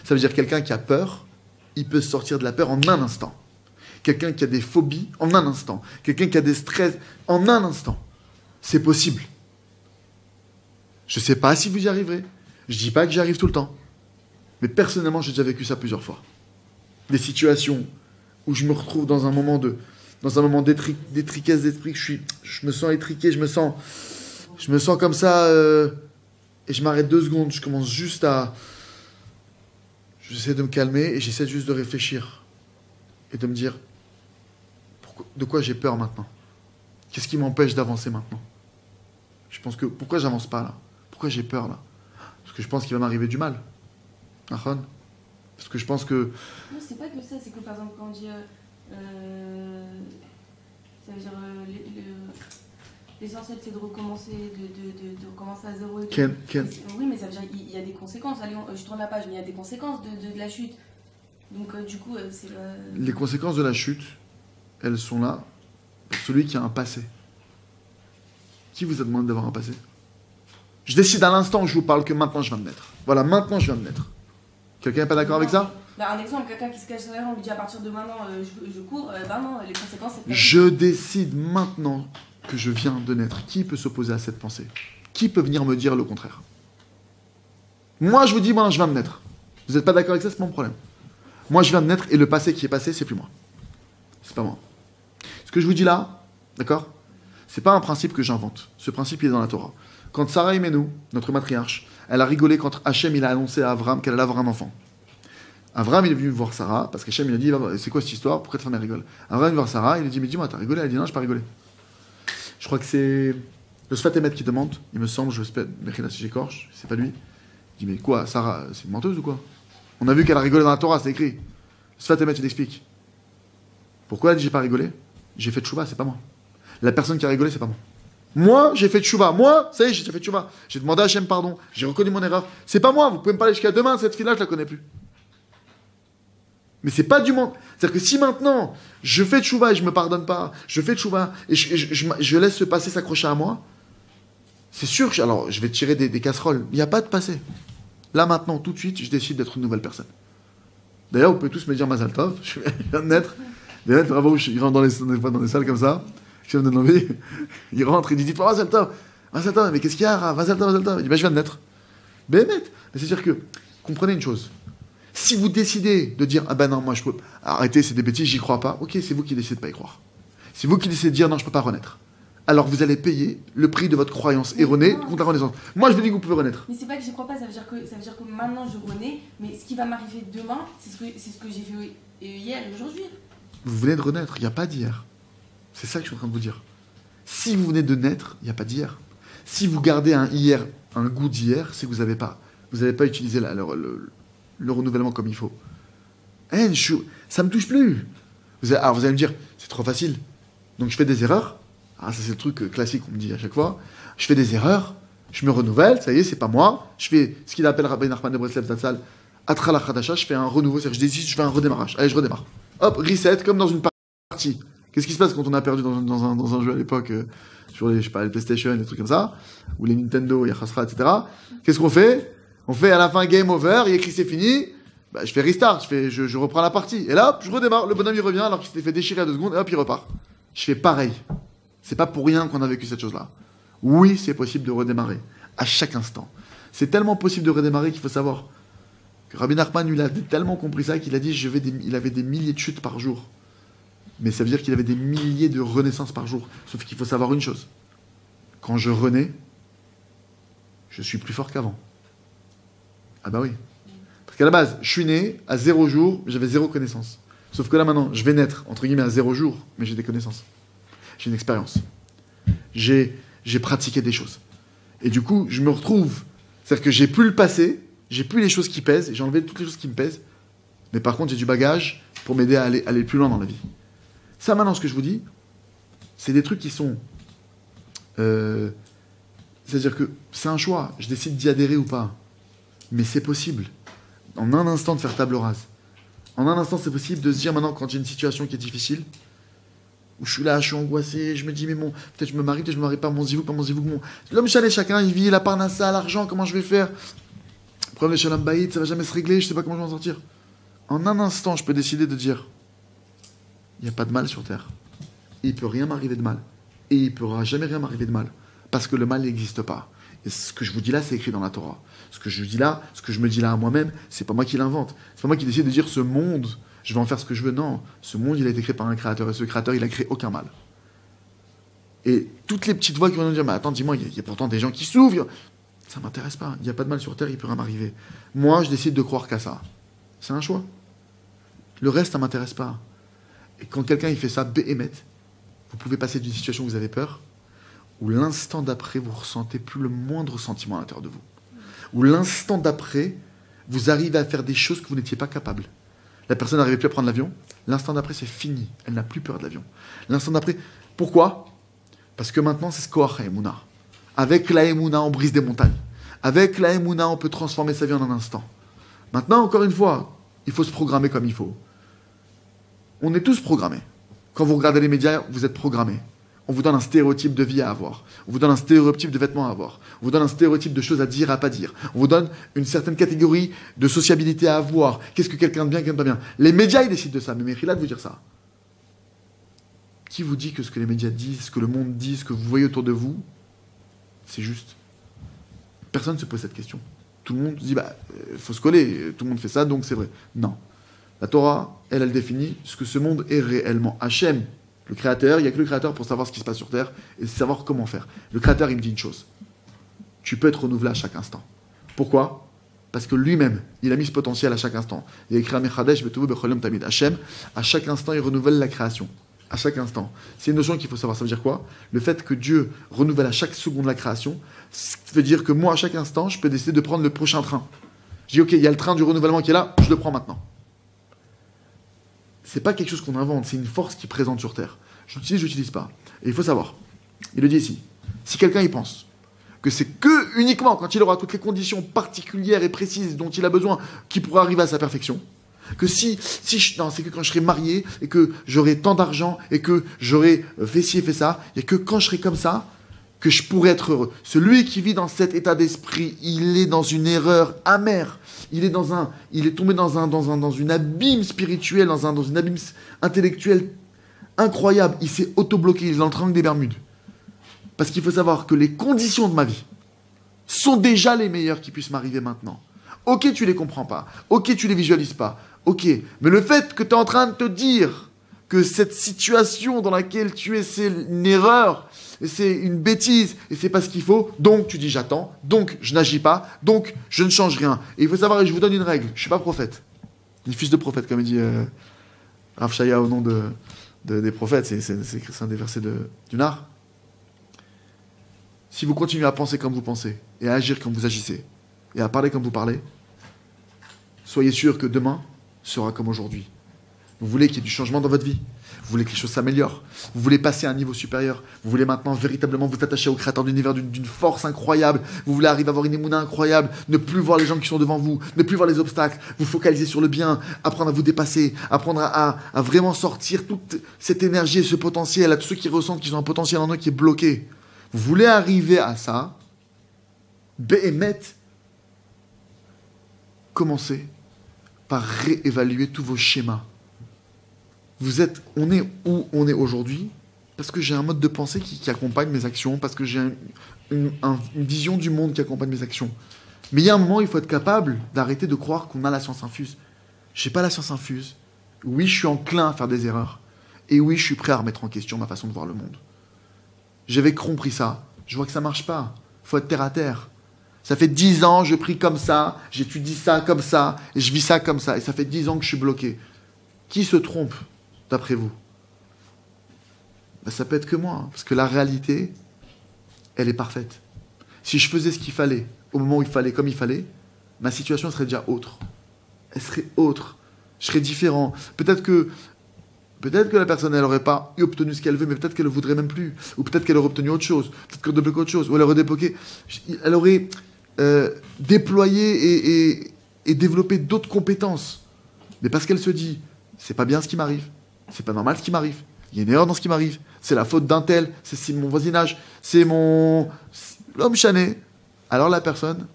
Ça veut dire quelqu'un qui a peur, il peut sortir de la peur en un instant. Quelqu'un qui a des phobies, en un instant. Quelqu'un qui a des stress, en un instant. C'est possible. Je sais pas si vous y arriverez. Je dis pas que j'y arrive tout le temps. Mais personnellement, j'ai déjà vécu ça plusieurs fois. Des situations où je me retrouve dans un moment d'étriquesse d'esprit, que je me sens étriqué, je me sens comme ça, et je m'arrête 2 secondes, je commence juste à... J'essaie de me calmer et j'essaie juste de réfléchir et de me dire de quoi j'ai peur maintenant. Qu'est-ce qui m'empêche d'avancer maintenant? Je pense que pourquoi j'avance pas là? Pourquoi j'ai peur là? Parce que je pense qu'il va m'arriver du mal. Ahon? Parce que je pense que... Non, c'est pas que ça, c'est que par exemple quand on dit... ça veut dire l'essentiel c'est de recommencer, de recommencer à zéro. Oui, mais ça veut dire il y a des conséquences. Allez, je tourne la page, mais il y a des conséquences de la chute. Donc du coup, c'est... Les conséquences de la chute, elles sont là pour celui qui a un passé. Qui vous a demandé d'avoir un passé? Je décide à l'instant où je vous parle que maintenant je viens de naître. Voilà, maintenant je viens de naître. Quelqu'un n'est pas d'accord avec ça? Bah, un exemple, quelqu'un qui se cache derrière, on lui dit à partir de maintenant je cours, bah non, les conséquences c'est... Je décide maintenant que je viens de naître. Qui peut s'opposer à cette pensée? Qui peut venir me dire le contraire? Moi je vous dis, moi je viens de naître. Vous n'êtes pas d'accord avec ça, c'est mon problème. Moi je viens de naître et le passé qui est passé, c'est plus moi. C'est pas moi. Ce que je vous dis là, d'accord? C'est pas un principe que j'invente. Ce principe il est dans la Torah. Quand Sarah Imenou, notre matriarche, elle a rigolé quand Hachem il a annoncé à Avram qu'elle allait avoir un enfant. Avram il est venu voir Sarah, parce qu'Hachem il a dit c'est quoi cette histoire? Pourquoi ta femme elle rigole? Avram est venu voir Sarah, il a dit mais dis-moi, t'as rigolé? Elle a dit non, je n'ai pas rigolé. Je crois que c'est le Sfat Emet qui demande, il me semble, je sais pas si j'écorche, c'est pas lui. Il dit mais quoi, Sarah, c'est une menteuse ou quoi? On a vu qu'elle a rigolé dans la Torah, c'est écrit. Le Sfat Emet il explique. Pourquoi elle dit j'ai pas rigolé? J'ai fait tchouva, c'est pas moi. La personne qui a rigolé, c'est pas moi. Moi, j'ai fait tchouva. Moi, ça y est, j'ai fait tchouva. J'ai demandé à Hachem pardon. J'ai reconnu mon erreur. C'est pas moi. Vous pouvez me parler jusqu'à demain. Cette fille-là, je la connais plus. Mais c'est pas du monde. C'est-à-dire que si maintenant, je fais tchouva et je me pardonne pas, je fais tchouva et je laisse ce passé s'accrocher à moi, c'est sûr, alors je vais tirer des casseroles. Il n'y a pas de passé. Là, maintenant, tout de suite, je décide d'être une nouvelle personne. D'ailleurs, vous pouvez tous me dire Mazal Tov. Je viens de naître. D'ailleurs, bravo, il rentre dans les salles comme ça. Je me donne envie. Il rentre, il dit dites-moi Mazal Tov, mais qu'est-ce qu'il y a, Mazal Tov? Il dit je viens de naître. Mais c'est-à-dire que, comprenez une chose. Si vous décidez de dire ah ben non, moi je peux arrêter, c'est des bêtises, j'y crois pas, ok, c'est vous qui décidez de pas y croire. C'est vous qui décidez de dire non, je peux pas renaître. Alors vous allez payer le prix de votre croyance erronée contre la renaissance. Moi je vous dis que vous pouvez renaître. Mais c'est pas que j'y crois pas, ça veut dire que maintenant je renais, mais ce qui va m'arriver demain, c'est ce que j'ai fait hier et aujourd'hui. Vous venez de renaître, il n'y a pas d'hier. C'est ça que je suis en train de vous dire. Si vous venez de naître, il n'y a pas d'hier. Si vous gardez un goût d'hier, c'est que vous n'avez pas utilisé le renouvellement comme il faut. Ça me touche plus. Alors vous allez me dire, c'est trop facile. Donc je fais des erreurs. Ah, ça c'est le truc classique qu'on me dit à chaque fois. Je fais des erreurs, je me renouvelle, ça y est, c'est pas moi. Je fais ce qu'il appelle Rabbi Nachman de Breslev Zatzal, Atra Khadasha, je fais un renouveau, c'est-à-dire je décide, je fais un redémarrage. Allez, je redémarre. Hop, reset, comme dans une partie. Qu'est-ce qui se passe quand on a perdu dans un jeu à l'époque, sur les PlayStation, les trucs comme ça, ou les Nintendo, Yachasra, etc. Qu'est-ce qu'on fait? On fait à la fin game over, il écrit c'est fini, bah, je fais restart, je reprends la partie. Et là, hop, je redémarre, le bonhomme il revient alors qu'il s'était fait déchirer à 2 secondes, et hop, il repart. Je fais pareil. C'est pas pour rien qu'on a vécu cette chose-là. Oui, c'est possible de redémarrer, à chaque instant. C'est tellement possible de redémarrer qu'il faut savoir que Rabbi Nachman, il a tellement compris ça qu'il a dit il avait des milliers de chutes par jour. Mais ça veut dire qu'il avait des milliers de renaissances par jour. Sauf qu'il faut savoir une chose. Quand je renais, je suis plus fort qu'avant. Ah bah oui. Parce qu'à la base, je suis né à 0 jour, j'avais 0 connaissance. Sauf que là maintenant, je vais naître, entre guillemets, à 0 jour, mais j'ai des connaissances. J'ai une expérience. J'ai pratiqué des choses. Et du coup, je me retrouve... C'est-à-dire que j'ai plus le passé, j'ai plus les choses qui pèsent, j'ai enlevé toutes les choses qui me pèsent, mais par contre, j'ai du bagage pour m'aider à aller plus loin dans la vie. Ça, maintenant, ce que je vous dis, c'est des trucs qui sont... c'est-à-dire que c'est un choix. Je décide d'y adhérer ou pas. Mais c'est possible. En un instant, de faire table rase. En un instant, c'est possible de se dire, maintenant, quand j'ai une situation qui est difficile, où je suis là, je suis angoissé, je me dis, mais bon, peut-être je me marie, peut-être je me marie pas, mon zivouk, pas mon zivouk, mon... L'homme chalet, chacun, il vit, la parnassa, l'argent, comment je vais faire? Le problème de Shalom Bayit, ça va jamais se régler, je sais pas comment je vais en sortir. En un instant, je peux décider de dire, il n'y a pas de mal sur Terre. Et il ne peut rien m'arriver de mal. Et il ne pourra jamais rien m'arriver de mal. Parce que le mal n'existe pas. Et ce que je vous dis là, c'est écrit dans la Torah. Ce que je dis là, ce que je me dis là à moi-même, c'est pas moi qui l'invente. C'est pas moi qui décide de dire ce monde, je vais en faire ce que je veux. Non, ce monde, il a été créé par un créateur. Et ce créateur, il a créé aucun mal. Et toutes les petites voix qui vont nous dire, mais attends, dis-moi, il y a pourtant des gens qui souffrent. Ça m'intéresse pas. Il n'y a pas de mal sur Terre, il peut rien m'arriver. Moi, je décide de croire qu'à ça. C'est un choix. Le reste, ça m'intéresse pas. Et quand quelqu'un il fait ça, béhémet, vous pouvez passer d'une situation où vous avez peur, où l'instant d'après, vous ressentez plus le moindre sentiment à l'intérieur de vous. Où l'instant d'après, vous arrivez à faire des choses que vous n'étiez pas capable. La personne n'arrivait plus à prendre l'avion. L'instant d'après, c'est fini. Elle n'a plus peur de l'avion. L'instant d'après, pourquoi ? Parce que maintenant, c'est ce Koach HaEmuna. Avec la Emouna, on brise des montagnes. Avec la Emouna, on peut transformer sa vie en un instant. Maintenant, encore une fois, il faut se programmer comme il faut. On est tous programmés. Quand vous regardez les médias, vous êtes programmés. On vous donne un stéréotype de vie à avoir. On vous donne un stéréotype de vêtements à avoir. On vous donne un stéréotype de choses à dire, à pas dire. On vous donne une certaine catégorie de sociabilité à avoir. Qu'est-ce que quelqu'un de bien, quelqu'un de pas bien. Les médias, ils décident de ça. Mais Mechila de vous dire ça. Qui vous dit que ce que les médias disent, ce que le monde dit, ce que vous voyez autour de vous, c'est juste? Personne ne se pose cette question. Tout le monde se dit, faut se coller. Tout le monde fait ça, donc c'est vrai. Non. La Torah, elle définit ce que ce monde est réellement. Hachem, le Créateur, il n'y a que le Créateur pour savoir ce qui se passe sur Terre et savoir comment faire. Le Créateur, il me dit une chose. Tu peux être renouvelé à chaque instant. Pourquoi ? Parce que lui-même, il a mis ce potentiel à chaque instant. Il a écrit à Mechadesh, Tamid. Hachem, à chaque instant, il renouvelle la création. À chaque instant. C'est une notion qu'il faut savoir. Ça veut dire quoi ? Le fait que Dieu renouvelle à chaque seconde la création, ça veut dire que moi, à chaque instant, je peux décider de prendre le prochain train. Je dis, ok, il y a le train du renouvellement qui est là, je le prends maintenant. C'est pas quelque chose qu'on invente, c'est une force qui est présente sur Terre. Je l'utilise pas. Et il faut savoir, il le dit ici, si quelqu'un y pense que c'est que uniquement quand il aura toutes les conditions particulières et précises dont il a besoin qu'il pourra arriver à sa perfection, que non, c'est que quand je serai marié et que j'aurai tant d'argent et que j'aurai fait ci et fait ça, il n'y a que quand je serai comme ça que je pourrai être heureux. Celui qui vit dans cet état d'esprit, il est dans une erreur amère. Il est tombé dans une abîme spirituelle, dans une abîme intellectuelle incroyable. Il s'est auto-bloqué, il est dans le triangle des Bermudes. Parce qu'il faut savoir que les conditions de ma vie sont déjà les meilleures qui puissent m'arriver maintenant. Ok, tu les comprends pas. Ok, tu les visualises pas. Ok, mais le fait que tu es en train de te dire que cette situation dans laquelle tu es, c'est une erreur, et c'est une bêtise, et c'est pas ce qu'il faut, donc tu dis j'attends, donc je n'agis pas, donc je ne change rien. Et il faut savoir, et je vous donne une règle, je suis pas prophète. Ni fils de prophète, comme il dit Rav Shaya au nom des prophètes, c'est un des versets du Nar. Si vous continuez à penser comme vous pensez, et à agir comme vous agissez, et à parler comme vous parlez, soyez sûr que demain sera comme aujourd'hui. Vous voulez qu'il y ait du changement dans votre vie. Vous voulez que les choses s'améliorent. Vous voulez passer à un niveau supérieur. Vous voulez maintenant véritablement vous attacher au créateur de l'univers d'une force incroyable. Vous voulez arriver à avoir une émouna incroyable. Ne plus voir les gens qui sont devant vous. Ne plus voir les obstacles. Vous focaliser sur le bien. Apprendre à vous dépasser. Apprendre à vraiment sortir toute cette énergie et ce potentiel à tous ceux qui ressentent qu'ils ont un potentiel en eux qui est bloqué. Vous voulez arriver à ça. Béhémet. Commencez par réévaluer tous vos schémas. On est où on est aujourd'hui parce que j'ai un mode de pensée qui accompagne mes actions, parce que j'ai une vision du monde qui accompagne mes actions. Mais il y a un moment, il faut être capable d'arrêter de croire qu'on a la science infuse. Je n'ai pas la science infuse. Oui, je suis enclin à faire des erreurs. Et oui, je suis prêt à remettre en question ma façon de voir le monde. J'avais compris ça. Je vois que ça ne marche pas. Il faut être terre à terre. Ça fait 10 ans, je prie comme ça, j'étudie ça comme ça, et je vis ça comme ça. Et ça fait 10 ans que je suis bloqué. Qui se trompe d'après vous? Ça peut être que moi, hein, parce que la réalité, elle est parfaite. Si je faisais ce qu'il fallait, au moment où il fallait, comme il fallait, ma situation serait déjà autre. Elle serait autre. Je serais différent. Peut-être que la personne, elle n'aurait pas obtenu ce qu'elle veut, mais peut-être qu'elle ne voudrait même plus. Ou peut-être qu'elle aurait obtenu autre chose. Peut-être qu'elle aurait débloqué autre chose. Ou elle aurait débloqué. Elle aurait déployé et développé d'autres compétences. Mais parce qu'elle se dit, c'est pas bien ce qui m'arrive. C'est pas normal ce qui m'arrive. Il y a une erreur dans ce qui m'arrive. C'est la faute d'un tel. C'est mon voisinage. C'est l'homme chané. Alors la personne,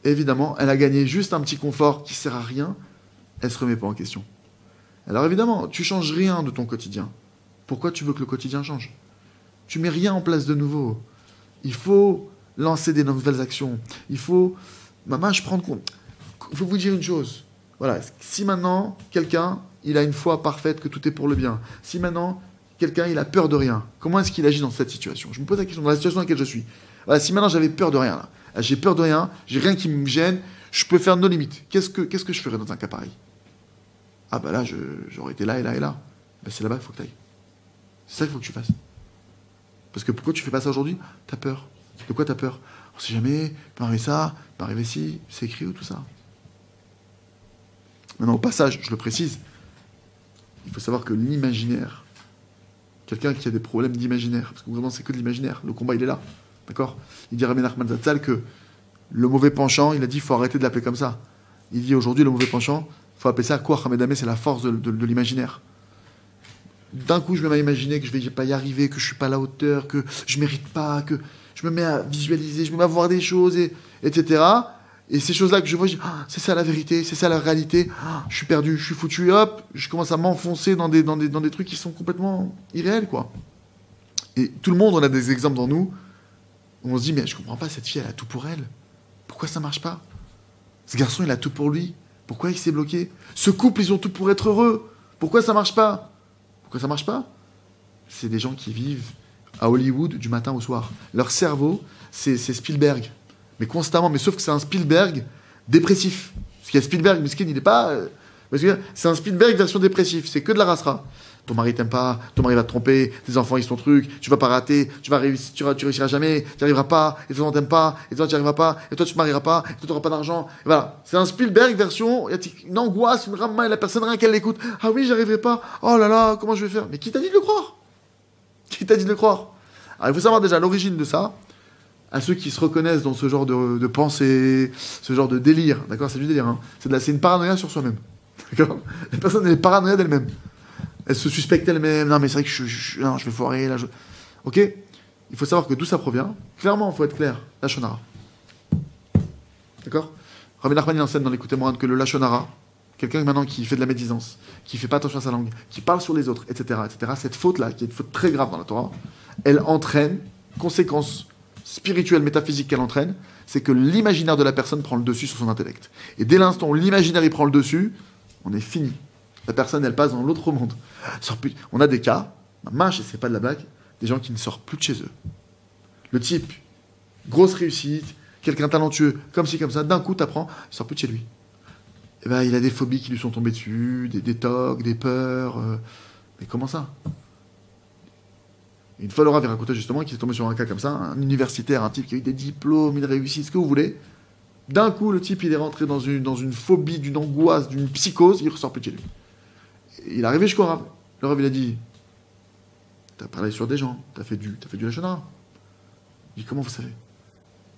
évidemment, elle a gagné juste un petit confort qui sert à rien. Elle se remet pas en question. Alors évidemment, tu changes rien de ton quotidien. Pourquoi tu veux que le quotidien change? Tu mets rien en place de nouveau. Il faut lancer des nouvelles actions. Il faut, maman, je prends compte. Il faut vous dire une chose. Voilà, si maintenant, quelqu'un, il a une foi parfaite que tout est pour le bien, si maintenant, quelqu'un, il a peur de rien, comment est-ce qu'il agit dans cette situation? Je me pose la question, dans la situation dans laquelle je suis. Voilà, si maintenant j'avais peur de rien, là, j'ai peur de rien, j'ai rien qui me gêne, je peux faire nos limites. Qu'est-ce que je ferais dans un cas pareil? Ah bah là, j'aurais été là et là et là. Ben c'est là-bas qu'il faut que tu ailles. C'est ça qu'il faut que tu fasses. Parce que pourquoi tu fais pas ça aujourd'hui? T'as peur. De quoi t'as peur? On sait jamais, il peut arriver ça, il peut arriver ci, c'est écrit ou tout ça. Maintenant, au passage, je le précise, il faut savoir que l'imaginaire, quelqu'un qui a des problèmes d'imaginaire, parce que vraiment c'est que de l'imaginaire, le combat il est là, d'accord? Il dit Rabbi Nachman Zatzal que le mauvais penchant, il a dit il faut arrêter de l'appeler comme ça. Il dit aujourd'hui le mauvais penchant, il faut appeler ça quoi? Hamedamé, c'est la force de l'imaginaire. D'un coup, je me mets à imaginer que je vais pas y arriver, que je suis pas à la hauteur, que je mérite pas, que je me mets à visualiser, je me mets à voir des choses, etc. Et ces choses-là que je vois, je dis, ah, c'est ça la vérité, c'est ça la réalité, ah, je suis perdu, je suis foutu, hop, je commence à m'enfoncer dans des trucs qui sont complètement irréels, quoi. Et tout le monde, on a des exemples dans nous, où on se dit, mais je comprends pas, cette fille, elle a tout pour elle. Pourquoi ça marche pas? Ce garçon, il a tout pour lui. Pourquoi il s'est bloqué? Ce couple, ils ont tout pour être heureux. Pourquoi ça marche pas? Pourquoi ça marche pas? C'est des gens qui vivent à Hollywood du matin au soir. Leur cerveau, c'est Spielberg. Mais constamment, mais sauf que c'est un Spielberg dépressif. Parce qu'il y a Spielberg, Miskin, il n'est pas... c'est un Spielberg version dépressif. C'est que de la rasera. Ton mari t'aime pas, ton mari va te tromper, tes enfants ils sont trucs, tu vas pas rater, tu réussiras jamais, tu n'y arriveras pas, et toi on t'aime pas, et toi tu n'y arriveras pas, et toi tu te marieras pas, et toi tu n'auras pas d'argent. Et voilà, c'est un Spielberg version, il y a une angoisse, une rame, et la personne rien qu'elle l'écoute. Ah oui, j'y arriverai pas, oh là là, comment je vais faire? Mais qui t'a dit de le croire? Qui t'a dit de le croire? Alors il faut savoir déjà l'origine de ça, à ceux qui se reconnaissent dans ce genre de pensée, ce genre de délire, d'accord? C'est du délire, hein. C'est une paranoïa sur soi-même, d'accord? La personne elle est paranoïa d'elle-même. Elle se suspecte elle-même. Non, mais c'est vrai que non, je vais foirer. Là, ok? Il faut savoir que d'où ça provient. Clairement, il faut être clair. La Shonara. D'accord? Rabbi Nachman il enseigne dans l'Écoute Moran que le Lachonara, quelqu'un maintenant qui fait de la médisance, qui fait pas attention à sa langue, qui parle sur les autres, etc., cette faute-là, qui est une faute très grave dans la Torah, elle entraîne, conséquence spirituelle, métaphysique qu'elle entraîne, c'est que l'imaginaire de la personne prend le dessus sur son intellect. Et dès l'instant où l'imaginaire il prend le dessus, on est fini. La personne, elle passe dans l'autre monde. On a des cas, et c'est pas de la blague, des gens qui ne sortent plus de chez eux. Le type, grosse réussite, quelqu'un talentueux, comme ci, comme ça, d'un coup, t'apprends, il sort plus de chez lui. Et ben, il a des phobies qui lui sont tombées dessus, des tocs, des peurs. Mais comment ça? Une fois, Laura avait raconté justement qu'il est tombé sur un cas comme ça, un universitaire, un type qui a eu des diplômes, il réussit, ce que vous voulez. D'un coup, le type, il est rentré dans une phobie, d'une angoisse, d'une psychose, il ressort plus de chez lui. Il est arrivé jusqu'au Rav. Le Rav, il a dit, t'as parlé sur des gens, t'as fait du lachonara. Il dit, comment vous savez?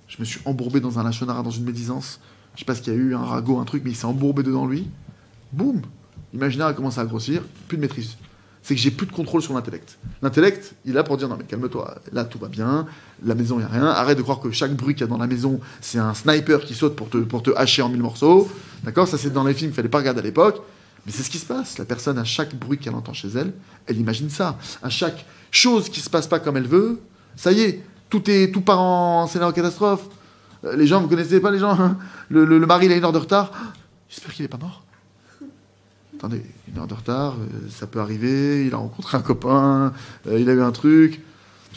Je me suis embourbé dans un lachonara, dans une médisance. Je sais pas ce qu'il y a eu, un ragot, un truc, mais il s'est embourbé dedans lui. Boum! L'imaginaire a commencé à grossir, plus de maîtrise. C'est que j'ai plus de contrôle sur l'intellect. L'intellect, il est là pour dire, non mais calme-toi, là tout va bien, la maison, il n'y a rien. Arrête de croire que chaque bruit qu'il y a dans la maison, c'est un sniper qui saute pour te hacher en 1000 morceaux. D'accord? Ça, c'est dans les films, il fallait pas regarder à l'époque. Mais c'est ce qui se passe. La personne, à chaque bruit qu'elle entend chez elle, elle imagine ça. À chaque chose qui se passe pas comme elle veut, ça y est, tout part en scénario catastrophe. Les gens, vous connaissez pas les gens, hein? Le mari, il a 1 heure de retard. J'espère qu'il est pas mort. Attendez, 1 heure de retard, ça peut arriver, il a rencontré un copain, il a eu un truc.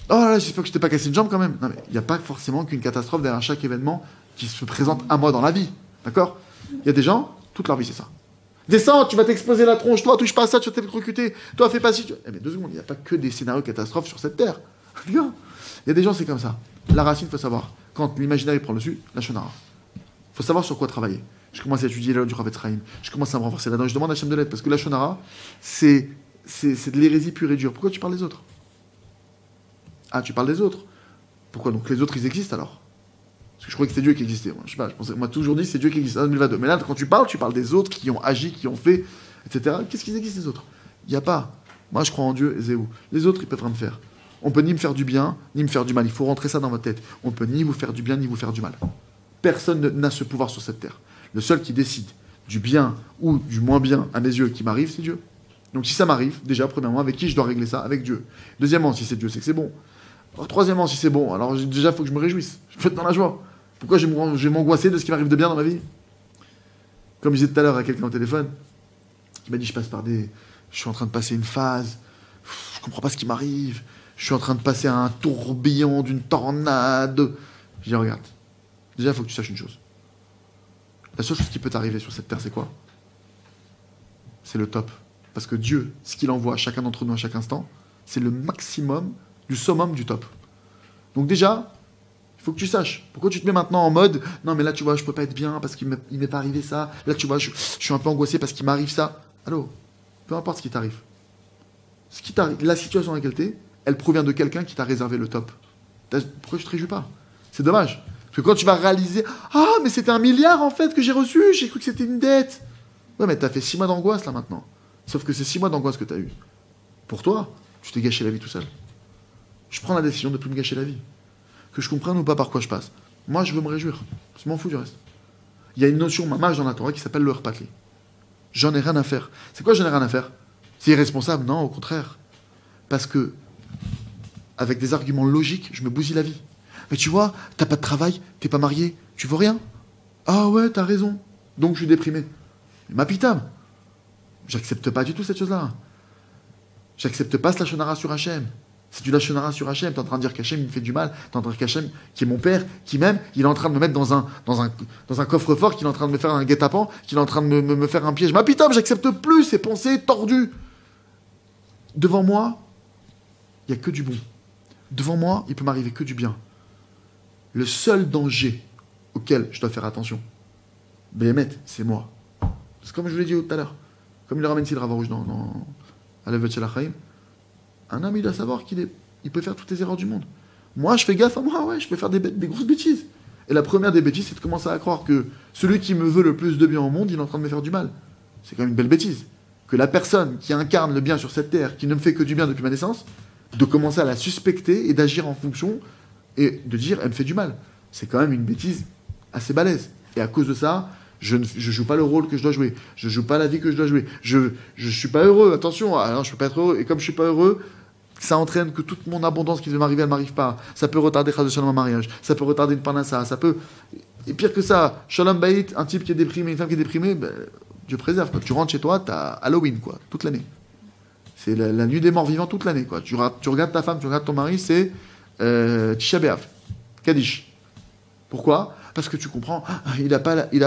Oh là là, j'espère que je t'ai pas cassé une jambe quand même. Non mais, il n'y a pas forcément qu'une catastrophe derrière chaque événement qui se présente à moi dans la vie. D'accord? Il y a des gens, toute leur vie, c'est ça. Descends, tu vas t'exploser la tronche, toi, touche pas à ça, tu vas t'électrocuter, toi, fais pas ci. Eh mais 2 secondes, il n'y a pas que des scénarios catastrophes sur cette terre. Il y a des gens, c'est comme ça. La racine, il faut savoir. Quand l'imaginaire il prend le dessus, la shonara. Il faut savoir sur quoi travailler. Je commence à étudier la loi du Rav Etzraïm. Je commence à me renforcer là-dedans. Je demande à Hachem de l'aide, parce que la shonara, c'est de l'hérésie pure et dure. Pourquoi tu parles des autres? Ah, tu parles des autres. Pourquoi? Donc les autres, ils existent alors? Parce que je croyais que c'était Dieu qui existait. Moi, je sais pas, on m'a toujours dit que c'est Dieu qui existe en 2022. Mais là, quand tu parles des autres qui ont agi, qui ont fait, etc. Qu'est-ce qu'ils existent, les autres? Il n'y a pas. Moi, je crois en Dieu et Zéhou. Les autres, ils peuvent rien me faire. On peut ni me faire du bien, ni me faire du mal. Il faut rentrer ça dans votre tête. On peut ni vous faire du bien, ni vous faire du mal. Personne n'a ce pouvoir sur cette terre. Le seul qui décide du bien ou du moins bien à mes yeux qui m'arrive, c'est Dieu. Donc si ça m'arrive, déjà, premièrement, avec qui je dois régler ça? Avec Dieu. Deuxièmement, si c'est Dieu, c'est que c'est bon. Alors, troisièmement, si c'est bon, alors déjà, il faut que je me réjouisse. Je peux être dans la joie. Pourquoi je vais m'angoisser de ce qui m'arrive de bien dans ma vie? Comme je disais tout à l'heure à quelqu'un au téléphone, qui m'a dit, je suis en train de passer une phase, je comprends pas ce qui m'arrive, je suis en train de passer un tourbillon d'une tornade. Je dis, regarde, déjà, il faut que tu saches une chose. La seule chose qui peut t'arriver sur cette terre, c'est quoi? C'est le top. Parce que Dieu, ce qu'il envoie à chacun d'entre nous à chaque instant, c'est le maximum du summum du top. Donc déjà, il faut que tu saches. Pourquoi tu te mets maintenant en mode, non mais là tu vois, je peux pas être bien parce qu'il m'est pas arrivé ça. Là tu vois, je suis un peu angoissé parce qu'il m'arrive ça. Allô, peu importe ce qui t'arrive. Ce qui t'arrive, la situation dans laquelle t'es, elle provient de quelqu'un qui t'a réservé le top. Pourquoi tu te réjouis pas? C'est dommage. Parce que quand tu vas réaliser, ah mais c'était 1 milliard en fait que j'ai reçu, j'ai cru que c'était une dette. Ouais mais t'as fait 6 mois d'angoisse là maintenant. Sauf que c'est 6 mois d'angoisse que t'as eu. Pour toi, tu t'es gâché la vie tout seul. Je prends la décision de ne plus me gâcher la vie. Que je comprenne ou pas par quoi je passe. Moi, je veux me réjouir. Je m'en fous du reste. Il y a une notion, ma marge dans la Torah, qui s'appelle le repatli. J'en ai rien à faire. C'est quoi j'en ai rien à faire? C'est irresponsable? Non, au contraire. Parce que, avec des arguments logiques, je me bousille la vie. Mais tu vois, t'as pas de travail, t'es pas marié, tu vaux rien. Ah ouais, t'as raison. Donc je suis déprimé. Ma pitame. J'accepte pas du tout cette chose-là. J'accepte pas ce lachonara sur Hachem. C'est du lachonara sur Hachem. T'es en train de dire qu'Hachem il me fait du mal. T'es en train de dire qu'Hachem, qui est mon père, qui m'aime, il est en train de me mettre dans un coffre-fort, qu'il est en train de me faire un guet-apens, qu'il est en train de me faire un piège. Ma pitame, j'accepte plus ces pensées tordues. Devant moi, il n'y a que du bon. Devant moi, il peut m'arriver que du bien. Le seul danger auquel je dois faire attention, Béhémet, c'est moi. C'est comme je vous l'ai dit tout à l'heure. Comme il le ramène ici le Rav Rouge dans Alevet Shel HaChaim. Un homme, il doit savoir il peut faire toutes les erreurs du monde. Moi, je fais gaffe à moi, ouais, je peux faire des grosses bêtises. Et la première des bêtises, c'est de commencer à croire que celui qui me veut le plus de bien au monde, il est en train de me faire du mal. C'est quand même une belle bêtise. Que la personne qui incarne le bien sur cette terre, qui ne me fait que du bien depuis ma naissance, de commencer à la suspecter et d'agir en fonction et de dire, elle me fait du mal. C'est quand même une bêtise assez balèze. Et à cause de ça, je joue pas le rôle que je dois jouer. Je joue pas la vie que je dois jouer. Je suis pas heureux. Attention, alors je peux pas être heureux. Et comme je suis pas heureux, ça entraîne que toute mon abondance qui devait m'arriver, elle m'arrive pas. Ça peut retarder un mariage. Ça peut retarder une parnassa. Ça peut... Et pire que ça, Shalom Bayit, un type qui est déprimé, une femme qui est déprimée, ben, Dieu préserve. Quand tu rentres chez toi, t'as Halloween, quoi, toute l'année. C'est la nuit des morts vivants toute l'année, quoi. Tu regardes ta femme, tu regardes ton mari, c'est Tisha B'Av, Kaddish. Pourquoi? Parce que tu comprends, il n'a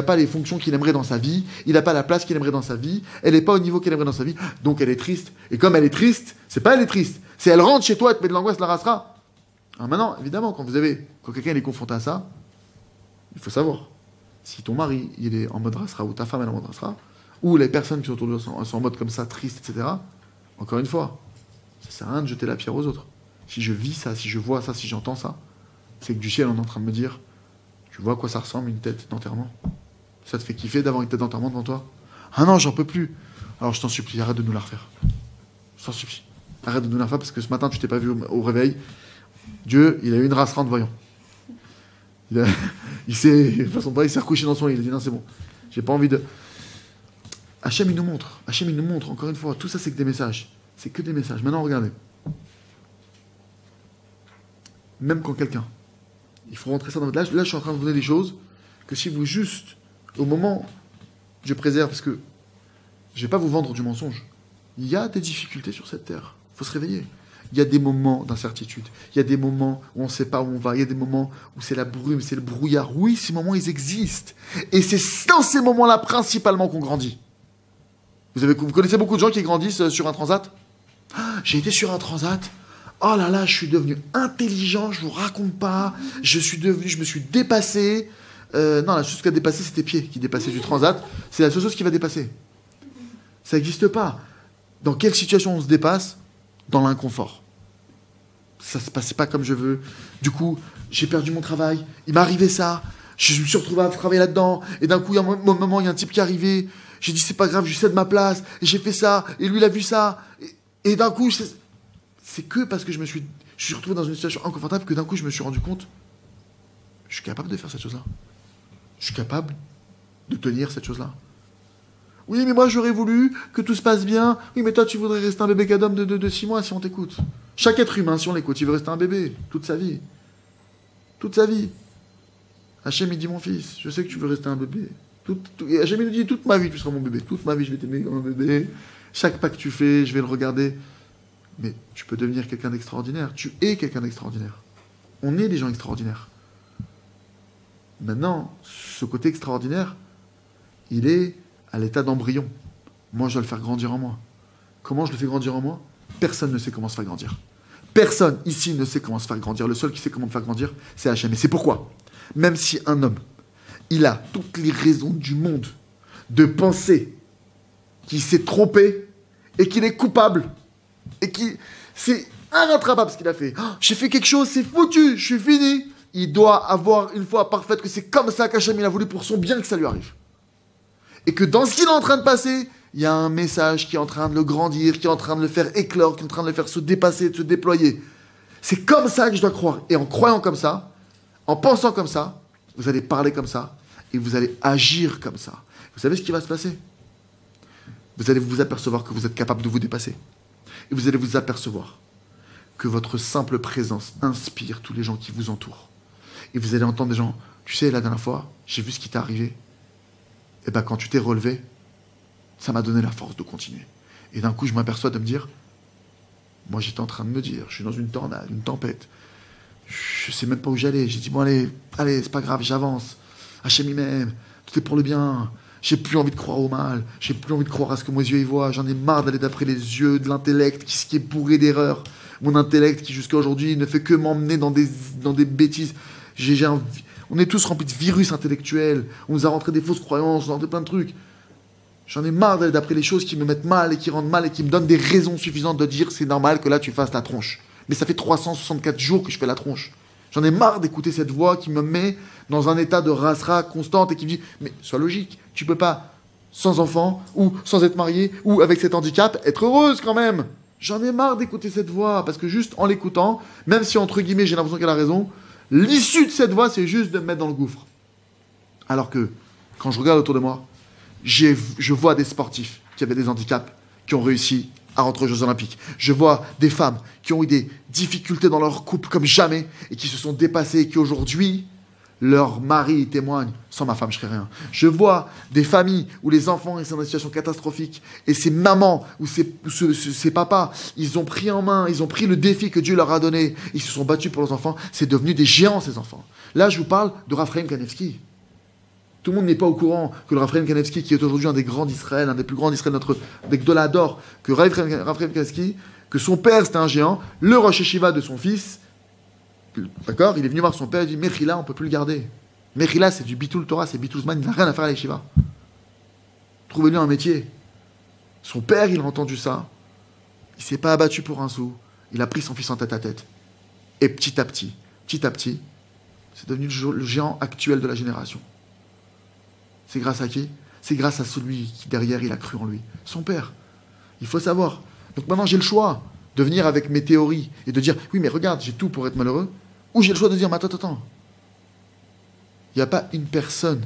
pas les fonctions qu'il aimerait dans sa vie, il n'a pas la place qu'il aimerait dans sa vie, elle n'est pas au niveau qu'elle aimerait dans sa vie, donc elle est triste. Et comme elle est triste, c'est pas elle est triste, c'est elle rentre chez toi, elle te met de l'angoisse, la rasera. Alors maintenant, évidemment, quand quelqu'un est confronté à ça, il faut savoir, si ton mari, il est en mode rasera, ou ta femme, elle est en mode rasera, ou les personnes qui sont autour de toi sont en mode comme ça, triste, etc., encore une fois, ça sert à rien de jeter la pierre aux autres. Si je vis ça, si je vois ça, si j'entends ça, c'est que du ciel, on est en train de me dire, tu vois à quoi ça ressemble une tête d'enterrement? Ça te fait kiffer d'avoir une tête d'enterrement devant toi? Ah non, j'en peux plus. Alors je t'en supplie, arrête de nous la refaire. Je t'en supplie. Arrête de nous la refaire parce que ce matin, tu t'es pas vu au réveil. Dieu, il a eu une race rente, voyons. Il s'est recouché dans son lit. Il a dit non, c'est bon. J'ai pas envie de... Hachem, il nous montre. Hachem, il nous montre, encore une fois. Tout ça, c'est que des messages. C'est que des messages. Maintenant, regardez. Même quand quelqu'un... Il faut rentrer ça dans votre... Là, je suis en train de vous donner des choses que si vous juste, au moment, je préserve, parce que je ne vais pas vous vendre du mensonge. Il y a des difficultés sur cette terre. Il faut se réveiller. Il y a des moments d'incertitude. Il y a des moments où on ne sait pas où on va. Il y a des moments où c'est la brume, c'est le brouillard. Oui, ces moments, ils existent. Et c'est dans ces moments-là, principalement, qu'on grandit. Vous connaissez beaucoup de gens qui grandissent sur un transat? J'ai été sur un transat. Oh là là, je suis devenu intelligent, je vous raconte pas. Je me suis dépassé. Non, la chose qui a dépassé, c'est tes pieds qui dépassaient du transat. C'est la seule chose qui va dépasser. Ça n'existe pas. Dans quelle situation on se dépasse? Dans l'inconfort. Ça se passe pas comme je veux. Du coup, j'ai perdu mon travail. Il m'est arrivé ça. Je me suis retrouvé à travailler là-dedans. Et d'un coup, il y a un moment, il y a un type qui est arrivé. J'ai dit, c'est pas grave, je cède ma place. Et j'ai fait ça. Et lui, il a vu ça. Et d'un coup, c'est que parce que je me suis retrouvé dans une situation inconfortable que d'un coup, je me suis rendu compte, je suis capable de faire cette chose-là. Je suis capable de tenir cette chose-là. Oui, mais moi, j'aurais voulu que tout se passe bien. Oui, mais toi, tu voudrais rester un bébé cadom de 6 mois si on t'écoute. Chaque être humain, si on l'écoute, il veut rester un bébé, toute sa vie. Toute sa vie. Hachem, il dit, mon fils, je sais que tu veux rester un bébé. Et Hachem, il nous dit, toute ma vie, tu seras mon bébé. Toute ma vie, je vais t'aimer comme un bébé. Chaque pas que tu fais, je vais le regarder. Mais tu peux devenir quelqu'un d'extraordinaire. Tu es quelqu'un d'extraordinaire. On est des gens extraordinaires. Maintenant, ce côté extraordinaire, il est à l'état d'embryon. Moi, je dois le faire grandir en moi. Comment je le fais grandir en moi? Personne ne sait comment se faire grandir. Personne ici ne sait comment se faire grandir. Le seul qui sait comment me faire grandir, c'est Hachem. Et c'est pourquoi, même si un homme, il a toutes les raisons du monde de penser qu'il s'est trompé et qu'il est coupable et qu'il... C'est irrattrapable ce qu'il a fait. Oh, j'ai fait quelque chose, c'est foutu, je suis fini. Il doit avoir une foi parfaite que c'est comme ça qu'Hachem il a voulu pour son bien que ça lui arrive. Et que dans ce qu'il est en train de passer, il y a un message qui est en train de le grandir, qui est en train de le faire éclore, qui est en train de le faire se dépasser, de se déployer. C'est comme ça que je dois croire. Et en croyant comme ça, en pensant comme ça, vous allez parler comme ça, et vous allez agir comme ça. Vous savez ce qui va se passer? Vous allez vous apercevoir que vous êtes capable de vous dépasser. Et vous allez vous apercevoir que votre simple présence inspire tous les gens qui vous entourent. Et vous allez entendre des gens, tu sais, la dernière fois, j'ai vu ce qui t'est arrivé. Et bien, quand tu t'es relevé, ça m'a donné la force de continuer. Et d'un coup, je m'aperçois de me dire, moi, j'étais en train de me dire, je suis dans une tornade, une tempête. Je sais même pas où j'allais. J'ai dit, bon, allez, c'est pas grave, j'avance. Hachem m'aime, tout est pour le bien. J'ai plus envie de croire au mal. J'ai plus envie de croire à ce que mes yeux y voient. J'en ai marre d'aller d'après les yeux de l'intellect qui est bourré d'erreurs. Mon intellect qui, jusqu'à aujourd'hui, ne fait que m'emmener dans des bêtises. On est tous remplis de virus intellectuels. On nous a rentré des fausses croyances, on a rentré plein de trucs. J'en ai marre d'aller d'après les choses qui me mettent mal et qui rendent mal et qui me donnent des raisons suffisantes de dire c'est normal que là tu fasses la tronche. Mais ça fait 364 jours que je fais la tronche. J'en ai marre d'écouter cette voix qui me met dans un état de rasera constante et qui me dit mais sois logique, tu peux pas, sans enfant, ou sans être marié, ou avec cet handicap, être heureuse quand même. J'en ai marre d'écouter cette voix, parce que juste en l'écoutant, même si entre guillemets j'ai l'impression qu'elle a raison, l'issue de cette voix c'est juste de me mettre dans le gouffre. Alors que, quand je regarde autour de moi, je vois des sportifs qui avaient des handicaps, qui ont réussi à rentrer aux Jeux Olympiques. Je vois des femmes qui ont eu des difficultés dans leur couple comme jamais, et qui se sont dépassées, et qui aujourd'hui, leur mari témoigne, sans ma femme je serais rien. Je vois des familles où les enfants ils sont dans des situations catastrophiques, et ces mamans ou ces papas, ils ont pris en main, ils ont pris le défi que Dieu leur a donné, ils se sont battus pour leurs enfants, c'est devenu des géants ces enfants. Là je vous parle de Raphaël Kanevski. Tout le monde n'est pas au courant que le Raphaël Kanevski, qui est aujourd'hui un des grands d'Israël, un des plus grands d'Israël, avec de la d'or, que Raphaël Kanevski, que son père c'était un géant, le Rosh Yeshiva de son fils, d'accord, il est venu voir son père, il dit Mechila, on ne peut plus le garder. Mechila, c'est du Bitul Torah, c'est Bitulzman, il n'a rien à faire à l'Yeshiva. Trouvez-lui un métier. Son père, il a entendu ça, il ne s'est pas abattu pour un sou, il a pris son fils en tête à tête. Et petit à petit, c'est devenu le géant actuel de la génération. C'est grâce à qui? C'est grâce à celui qui, derrière, il a cru en lui. Son père. Il faut savoir. Donc maintenant, j'ai le choix de venir avec mes théories et de dire, oui, mais regarde, j'ai tout pour être malheureux. Ou j'ai le choix de dire, mais attends. Il n'y a pas une personne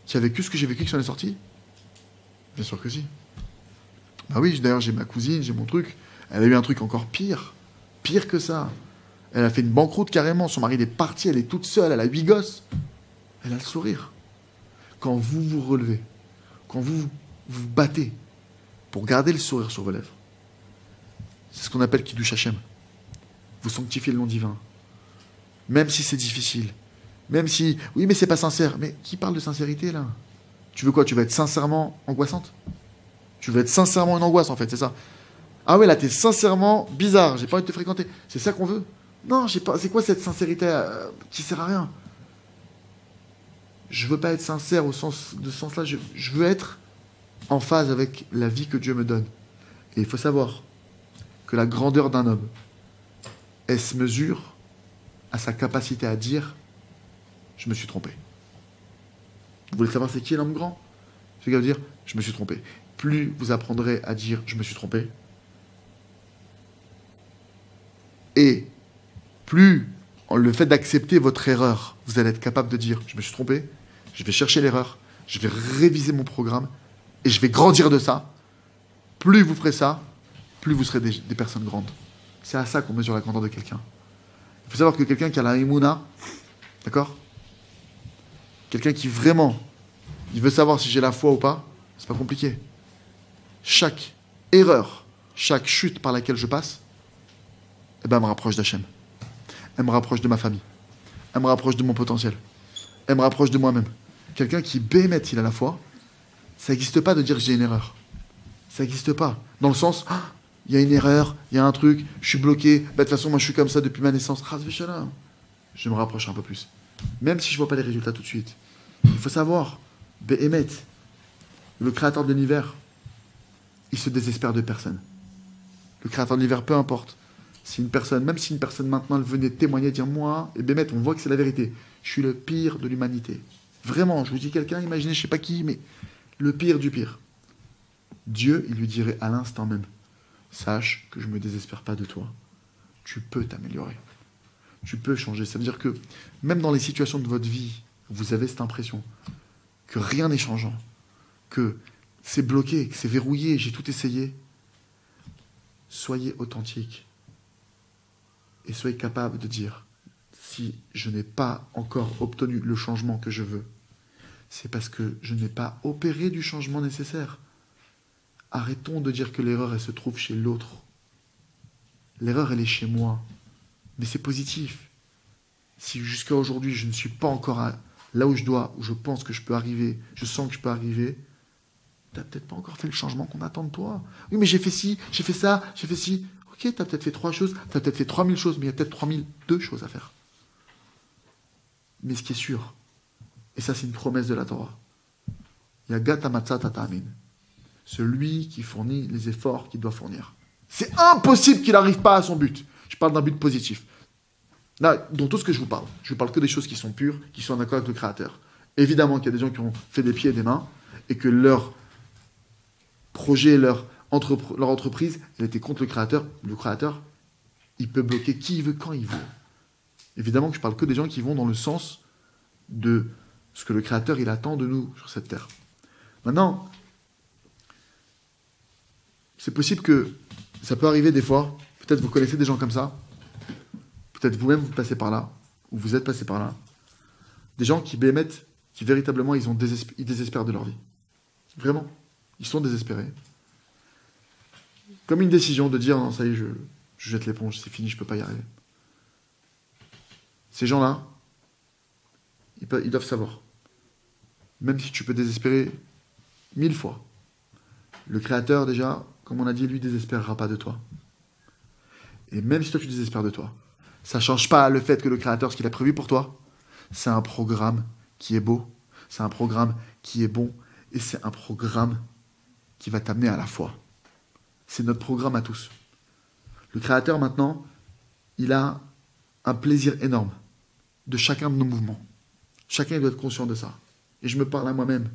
qui a vécu ce que j'ai vécu qui s'en est sorti? Bien sûr que si. Bah oui, d'ailleurs, j'ai ma cousine, j'ai mon truc. Elle a eu un truc encore pire. Pire que ça. Elle a fait une banqueroute carrément. Son mari il est parti, elle est toute seule, elle a 8 gosses. Elle a le sourire. Quand vous vous relevez, quand vous vous battez pour garder le sourire sur vos lèvres, c'est ce qu'on appelle Kiddush Hashem. Vous sanctifiez le nom divin. Même si c'est difficile. Même si, oui, mais c'est pas sincère. Mais qui parle de sincérité, là? Tu veux quoi? Tu veux être sincèrement angoissante? Tu veux être sincèrement une angoisse, en fait, c'est ça. Ah ouais, là, t'es sincèrement bizarre. J'ai pas envie de te fréquenter. C'est ça qu'on veut? Non, j'ai pas. C'est quoi cette sincérité qui sert à rien? Je veux pas être sincère au sens là. Je veux être en phase avec la vie que Dieu me donne. Et il faut savoir que la grandeur d'un homme, elle se mesure à sa capacité à dire « Je me suis trompé ». Vous voulez savoir c'est qui l'homme grand? C'est qui va dire « Je me suis trompé ». Plus vous apprendrez à dire « Je me suis trompé », et plus le fait d'accepter votre erreur, vous allez être capable de dire « Je me suis trompé », je vais chercher l'erreur, je vais réviser mon programme et je vais grandir de ça. Plus vous ferez ça, plus vous serez des personnes grandes. C'est à ça qu'on mesure la grandeur de quelqu'un. Il faut savoir que quelqu'un qui a la Emouna, d'accord? Quelqu'un qui vraiment, il veut savoir si j'ai la foi ou pas, c'est pas compliqué. Chaque erreur, chaque chute par laquelle je passe, eh ben, elle me rapproche d'Hachem. Elle me rapproche de ma famille. Elle me rapproche de mon potentiel. Elle me rapproche de moi-même. Quelqu'un qui bémet, il a la foi, ça n'existe pas de dire j'ai une erreur. Ça n'existe pas. Dans le sens, il y a une erreur, il y a un truc, je suis bloqué, de toute façon, moi je suis comme ça depuis ma naissance. Je me rapproche un peu plus. Même si je ne vois pas les résultats tout de suite. Il faut savoir, Béhémet, le créateur de l'univers, il se désespère de personne. Le créateur de l'univers, peu importe. Si une personne, même si une personne maintenant elle venait témoigner, dire moi, et Béhémet, on voit que c'est la vérité. Je suis le pire de l'humanité. Vraiment, je vous dis quelqu'un, imaginez, je ne sais pas qui, mais le pire du pire. Dieu, il lui dirait à l'instant même, sache que je ne me désespère pas de toi. Tu peux t'améliorer. Tu peux changer. Ça veut dire que même dans les situations de votre vie, vous avez cette impression que rien n'est changeant, que c'est bloqué, que c'est verrouillé, j'ai tout essayé. Soyez authentique et soyez capable de dire, si je n'ai pas encore obtenu le changement que je veux, c'est parce que je n'ai pas opéré du changement nécessaire. Arrêtons de dire que l'erreur, elle se trouve chez l'autre. L'erreur, elle est chez moi. Mais c'est positif. Si jusqu'à aujourd'hui, je ne suis pas encore là où je dois, où je pense que je peux arriver, je sens que je peux arriver, tu n'as peut-être pas encore fait le changement qu'on attend de toi. Oui, mais j'ai fait ci, j'ai fait ça, j'ai fait ci. Ok, tu as peut-être fait 3 choses, tu as peut-être fait 3000 choses, mais il y a peut-être 3002 choses à faire. Mais ce qui est sûr, et ça c'est une promesse de la Torah, Yagat Amatzat Tatamin, celui qui fournit les efforts qu'il doit fournir. C'est impossible qu'il n'arrive pas à son but. Je parle d'un but positif. Là, dans tout ce que je vous parle que des choses qui sont pures, qui sont en accord avec le Créateur. Évidemment qu'il y a des gens qui ont fait des pieds et des mains, et que leur projet, leur entreprise, elle était contre le Créateur. Le Créateur, il peut bloquer qui il veut, quand il veut. Évidemment que je parle que des gens qui vont dans le sens de ce que le Créateur, il attend de nous sur cette terre. Maintenant, c'est possible que ça peut arriver des fois, peut-être vous connaissez des gens comme ça, peut-être vous-même vous passez par là, ou vous êtes passé par là, des gens qui bémettent, qui véritablement ils désespèrent de leur vie. Vraiment, ils sont désespérés. Comme une décision de dire, non, ça y est, je jette l'éponge, c'est fini, je ne peux pas y arriver. Ces gens-là, ils doivent savoir, même si tu peux désespérer 1000 fois, le Créateur déjà, comme on a dit, lui ne désespérera pas de toi. Et même si toi tu désespères de toi, ça ne change pas le fait que le Créateur, ce qu'il a prévu pour toi, c'est un programme qui est beau, c'est un programme qui est bon, et c'est un programme qui va t'amener à la foi. C'est notre programme à tous. Le Créateur, maintenant, il a un plaisir énorme de chacun de nos mouvements. Chacun doit être conscient de ça. Et je me parle à moi-même.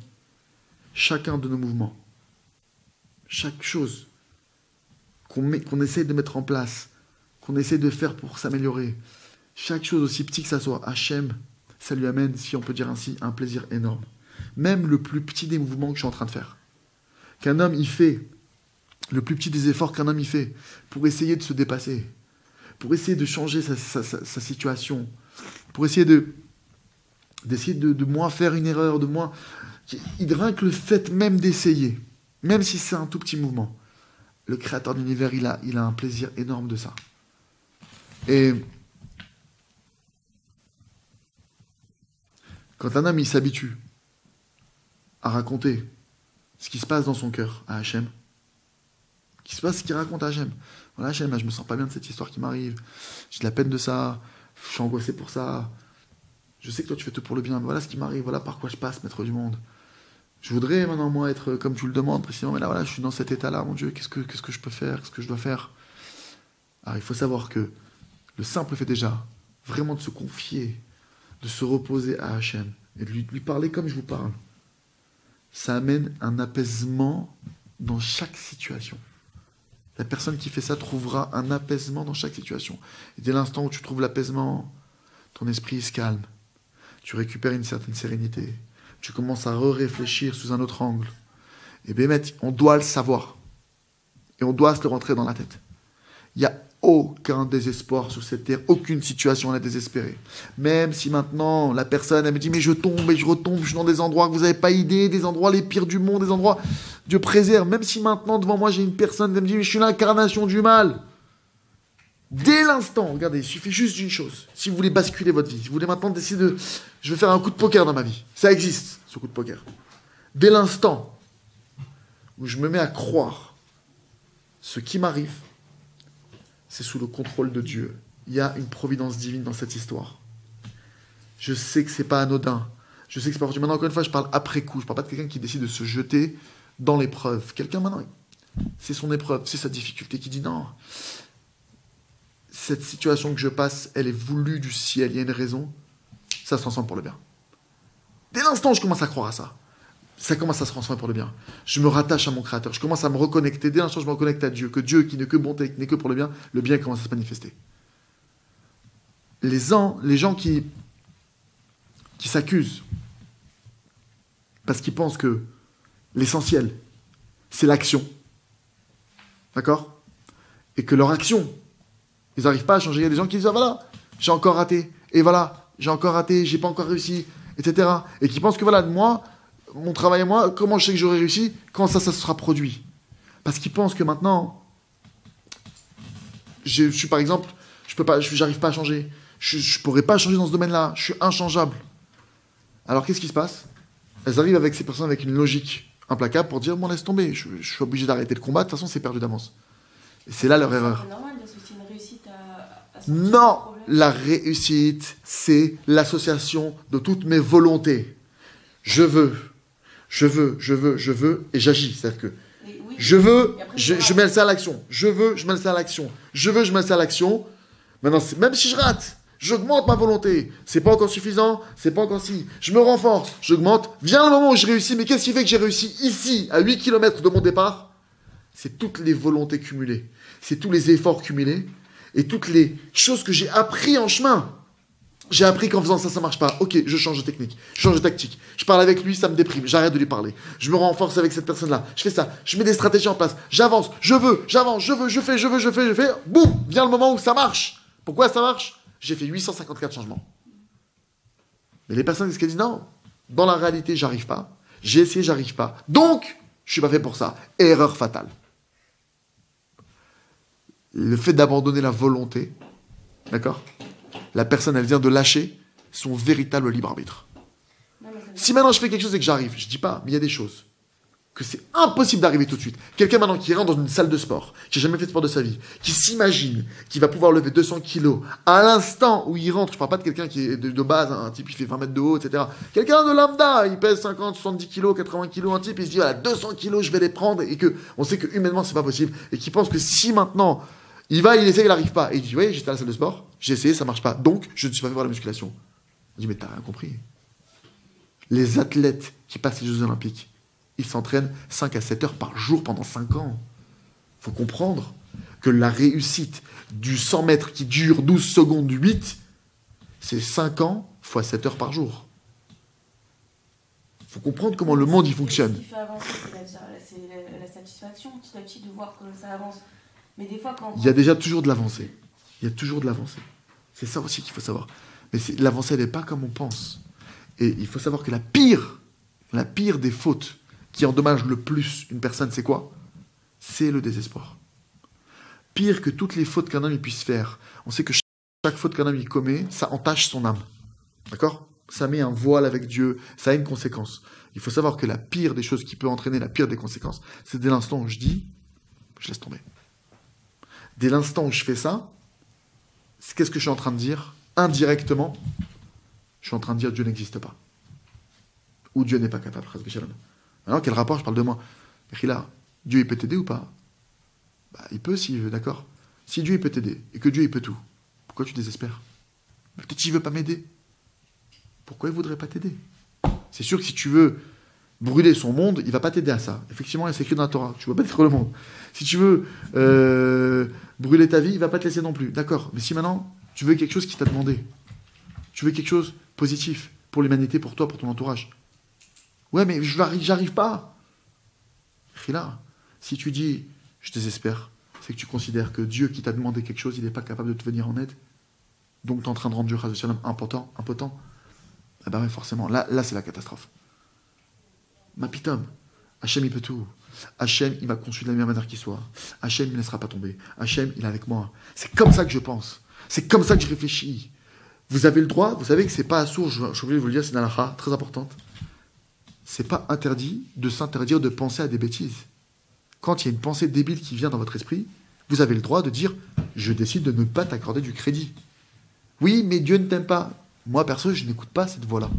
Chacun de nos mouvements, chaque chose qu'on essaie de mettre en place, qu'on essaie de faire pour s'améliorer, chaque chose aussi petit que ça soit, Hachem, ça lui amène, si on peut dire ainsi, un plaisir énorme. Même le plus petit des mouvements que je suis en train de faire. Qu'un homme, il fait, le plus petit des efforts qu'un homme, il fait, pour essayer de se dépasser, pour essayer de changer sa situation, pour essayer d'essayer de moins faire une erreur, de moins... Rien que le fait même d'essayer, même si c'est un tout petit mouvement, le Créateur de l'univers, il a un plaisir énorme de ça. Et quand un homme, il s'habitue à raconter ce qui se passe dans son cœur à Hachem, ce qu'il raconte à Hachem. Voilà, Hachem, je me sens pas bien de cette histoire qui m'arrive, j'ai de la peine de ça, je suis angoissé pour ça, je sais que toi tu fais tout pour le bien, mais voilà ce qui m'arrive, voilà par quoi je passe, maître du monde. Je voudrais maintenant, moi, être comme tu le demandes, précisément, mais là, voilà, je suis dans cet état-là, mon Dieu, qu'est-ce que je peux faire, qu'est-ce que je dois faire? Alors, il faut savoir que le simple fait déjà, vraiment de se confier, de se reposer à Hachem, et de lui parler comme je vous parle, ça amène un apaisement dans chaque situation. La personne qui fait ça trouvera un apaisement dans chaque situation. Et dès l'instant où tu trouves l'apaisement, ton esprit se calme, tu récupères une certaine sérénité, tu commences à réfléchir sous un autre angle. Et bien, on doit le savoir. Et on doit se le rentrer dans la tête. Il n'y a aucun désespoir sur cette terre, aucune situation n'est désespérée. Même si maintenant la personne elle me dit mais je tombe et je retombe, je suis dans des endroits que vous n'avez pas idée, des endroits les pires du monde, des endroits Dieu préserve. Même si maintenant devant moi j'ai une personne qui me dit mais je suis l'incarnation du mal. Dès l'instant, regardez, il suffit juste d'une chose. Si vous voulez basculer votre vie, si vous voulez maintenant décider de je vais faire un coup de poker dans ma vie, ça existe ce coup de poker. Dès l'instant où je me mets à croire ce qui m'arrive, c'est sous le contrôle de Dieu. Il y a une providence divine dans cette histoire. Je sais que c'est pas anodin. Je sais que c'est pas fortuit. Maintenant, encore une fois, je parle après coup. Je parle pas de quelqu'un qui décide de se jeter dans l'épreuve. Quelqu'un maintenant, c'est son épreuve, c'est sa difficulté qui dit non. Cette situation que je passe, elle est voulue du ciel. Il y a une raison. Ça se transforme pour le bien. Dès l'instant où je commence à croire à ça, ça commence à se transformer pour le bien. Je me rattache à mon Créateur. Je commence à me reconnecter. Dès l'instant où je me reconnecte à Dieu, que Dieu qui n'est que bonté, qui n'est que pour le bien commence à se manifester. Les gens qui s'accusent parce qu'ils pensent que l'essentiel, c'est l'action. D'accord ? Et que leur action, ils n'arrivent pas à changer. Il y a des gens qui disent ah voilà, j'ai encore raté. Et voilà, j'ai encore raté, j'ai pas encore réussi, etc. Et qui pensent que voilà, moi, mon travail et moi, comment je sais que j'aurai réussi quand ça se sera produit. Parce qu'ils pensent que maintenant, je suis par exemple, j'arrive pas à changer. Je pourrais pas changer dans ce domaine-là. Je suis inchangeable. Alors qu'est-ce qui se passe ? Elles arrivent avec ces personnes avec une logique implacable pour dire bon laisse tomber, je suis obligé d'arrêter le combat. De toute façon, c'est perdu d'avance. Et c'est là leur erreur. C'est normal d'associer une réussite à Non, la réussite, c'est l'association de toutes mes volontés. Je veux, et j'agis. C'est-à-dire que oui, je veux, je mets ça à l'action. Je veux, je mets ça à l'action. Je veux, je mets ça à l'action. Maintenant, même si je rate, j'augmente ma volonté. C'est pas encore suffisant, c'est pas encore si. Je me renforce, j'augmente. Vient le moment où je réussis, mais qu'est-ce qui fait que j'ai réussi ici, à 8 km de mon départ ? C'est toutes les volontés cumulées. C'est tous les efforts cumulés et toutes les choses que j'ai appris en chemin. J'ai appris qu'en faisant ça, ça marche pas. Ok, je change de technique, je change de tactique. Je parle avec lui, ça me déprime, j'arrête de lui parler. Je me renforce avec cette personne-là. Je fais ça, je mets des stratégies en place. J'avance, j'avance, je fais. Boum, vient le moment où ça marche. Pourquoi ça marche ? J'ai fait 854 changements. Mais les personnes, qu'est-ce qu'elles disent ? Non, dans la réalité, j'arrive pas. J'ai essayé, j'arrive pas. Donc, je suis pas fait pour ça. Erreur fatale. Le fait d'abandonner la volonté, d'accord ? La personne, elle vient de lâcher son véritable libre arbitre. Si maintenant je fais quelque chose et que j'arrive, je dis pas, mais il y a des choses que c'est impossible d'arriver tout de suite. Quelqu'un maintenant qui rentre dans une salle de sport, qui n'a jamais fait de sport de sa vie, qui s'imagine qu'il va pouvoir lever 200 kilos à l'instant où il rentre, je parle pas de quelqu'un qui est de base, un type qui fait 20 mètres de haut, etc. Quelqu'un de lambda, il pèse 50, 70 kilos, 80 kilos, un type, il se dit, voilà, 200 kilos, je vais les prendre, et que on sait que humainement c'est pas possible, et qui pense que si maintenant il essaie, il n'arrive pas, et il dit, oui, j'étais à la salle de sport, j'ai essayé, ça marche pas, donc je ne suis pas fait pour la musculation. On dit, mais t'as rien compris. Les athlètes qui passent les Jeux Olympiques, ils s'entraînent 5 à 7 heures par jour pendant 5 ans. Il faut comprendre que la réussite du 100 mètres qui dure 12 secondes 8, c'est 5 ans fois 7 heures par jour. Il faut comprendre comment le monde y fonctionne. Ce qui fait avancer, c'est la satisfaction petit à petit de voir que ça avance. Mais des fois, quand... Il y a déjà toujours de l'avancée. Il y a toujours de l'avancée. C'est ça aussi qu'il faut savoir. Mais l'avancée, elle n'est pas comme on pense. Et il faut savoir que la pire des fautes qui endommage le plus une personne, c'est quoi ? C'est le désespoir. Pire que toutes les fautes qu'un homme il puisse faire. On sait que chaque faute qu'un homme il commet, ça entache son âme. D'accord ? Ça met un voile avec Dieu, ça a une conséquence. Il faut savoir que la pire des choses qui peut entraîner la pire des conséquences, c'est dès l'instant où je dis, je laisse tomber. Dès l'instant où je fais ça, qu'est-ce que je suis en train de dire ? Indirectement, je suis en train de dire Dieu n'existe pas. Ou Dieu n'est pas capable. Alors, quel rapport ? Je parle de moi. Là, Dieu, il peut t'aider ou pas ? Bah, il peut s'il veut, d'accord ? Si Dieu, il peut t'aider, et que Dieu, il peut tout, pourquoi tu désespères ? Peut-être qu'il ne veut pas m'aider. Pourquoi il ne voudrait pas t'aider ? C'est sûr que si tu veux brûler son monde, il ne va pas t'aider à ça. Effectivement, c'est écrit dans la Torah, tu ne vas pas détruire le monde. Si tu veux brûler ta vie, il ne va pas te laisser non plus. D'accord, mais si maintenant, tu veux quelque chose qui t'a demandé, tu veux quelque chose de positif pour l'humanité, pour toi, pour ton entourage. Ouais, mais j'arrive pas. Là, si tu dis, je désespère, c'est que tu considères que Dieu qui t'a demandé quelque chose, il n'est pas capable de te venir en aide. Donc tu es en train de rendre Dieu impotent. Eh ben ouais, forcément, là c'est la catastrophe. Ma pitom, Hachem il peut tout. Hachem il m'a conçu de la meilleure manière qu'il soit. Hachem il ne me laissera pas tomber. Hachem il est avec moi. C'est comme ça que je pense. C'est comme ça que je réfléchis. Vous avez le droit, vous savez que c'est pas assourd, je suis obligé de vous le dire, c'est une halakha très importante. C'est pas interdit de s'interdire de penser à des bêtises. Quand il y a une pensée débile qui vient dans votre esprit, vous avez le droit de dire « Je décide de ne pas t'accorder du crédit ». Oui, mais Dieu ne t'aime pas. Moi, perso, je n'écoute pas cette voix-là.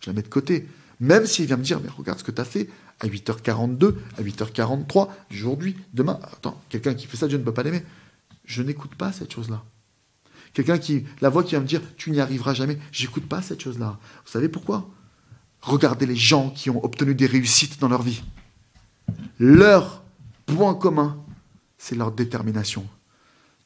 Je la mets de côté. Même s'il vient me dire « Mais regarde ce que tu as fait à 8h42, à 8h43, aujourd'hui, demain. » Attends, quelqu'un qui fait ça, Dieu ne peut pas l'aimer. Je n'écoute pas cette chose-là. La voix qui va me dire « Tu n'y arriveras jamais », j'écoute pas cette chose-là. Vous savez pourquoi ? Regardez les gens qui ont obtenu des réussites dans leur vie. Leur point commun, c'est leur détermination.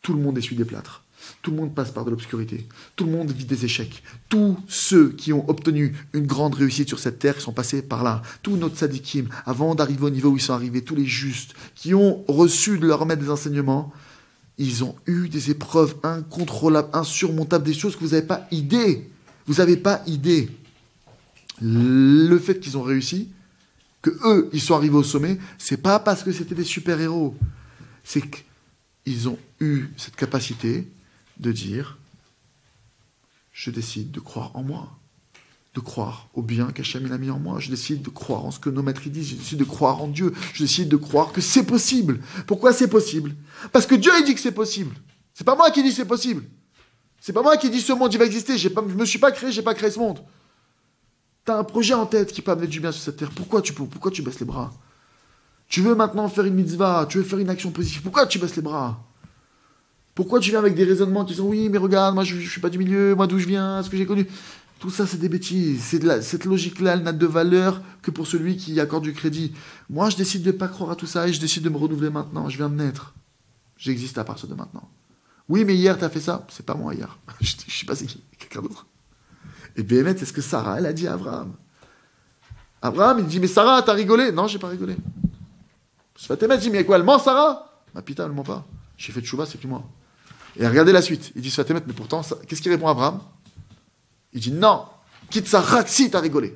Tout le monde essuie des plâtres. Tout le monde passe par de l'obscurité. Tout le monde vit des échecs. Tous ceux qui ont obtenu une grande réussite sur cette terre sont passés par là. Tous nos tzadikim, avant d'arriver au niveau où ils sont arrivés, tous les justes qui ont reçu de leur maître des enseignements, ils ont eu des épreuves incontrôlables, insurmontables, des choses que vous n'avez pas idée. Vous n'avez pas idée. Le fait qu'ils ont réussi, que eux, ils sont arrivés au sommet, c'est pas parce que c'était des super-héros. C'est qu'ils ont eu cette capacité de dire « Je décide de croire en moi, de croire au bien qu'Hachem a mis en moi. Je décide de croire en ce que nos maîtres disent. Je décide de croire en Dieu. Je décide de croire que c'est possible. » Pourquoi c'est possible ? Parce que Dieu, il dit que c'est possible. C'est pas moi qui dis que c'est possible. C'est pas moi qui dis ce monde, il va exister. Je me suis pas créé, j'ai pas créé ce monde. T'as un projet en tête qui peut amener du bien sur cette terre. Pourquoi tu baisses les bras ? Tu veux maintenant faire une mitzvah, tu veux faire une action positive. Pourquoi tu baisses les bras ? Pourquoi tu viens avec des raisonnements qui sont « Oui, mais regarde, moi je suis pas du milieu, moi d'où je viens, ce que j'ai connu ?» Tout ça, c'est des bêtises. Cette logique-là, elle n'a de valeur que pour celui qui accorde du crédit. Moi, je décide de ne pas croire à tout ça et je décide de me renouveler maintenant. Je viens de naître. J'existe à partir de maintenant. Oui, mais hier, tu as fait ça. C'est pas moi hier. Je sais pas c'est qui, quelqu'un d'autre. Et Béhémet, c'est ce que Sarah, elle a dit à Abraham. Abraham, il dit, mais Sarah, t'as rigolé ? Non, j'ai pas rigolé. Sfatémet dit, mais quoi, elle ment, Sarah ? Ma pita, elle ment pas. J'ai fait tchouva, c'est plus moi. Et regardez la suite. Il dit, Sfatémet, mais pourtant, qu'est-ce qu'il répond à Abraham ? Il dit, non, quitte Sarah, si t'as rigolé.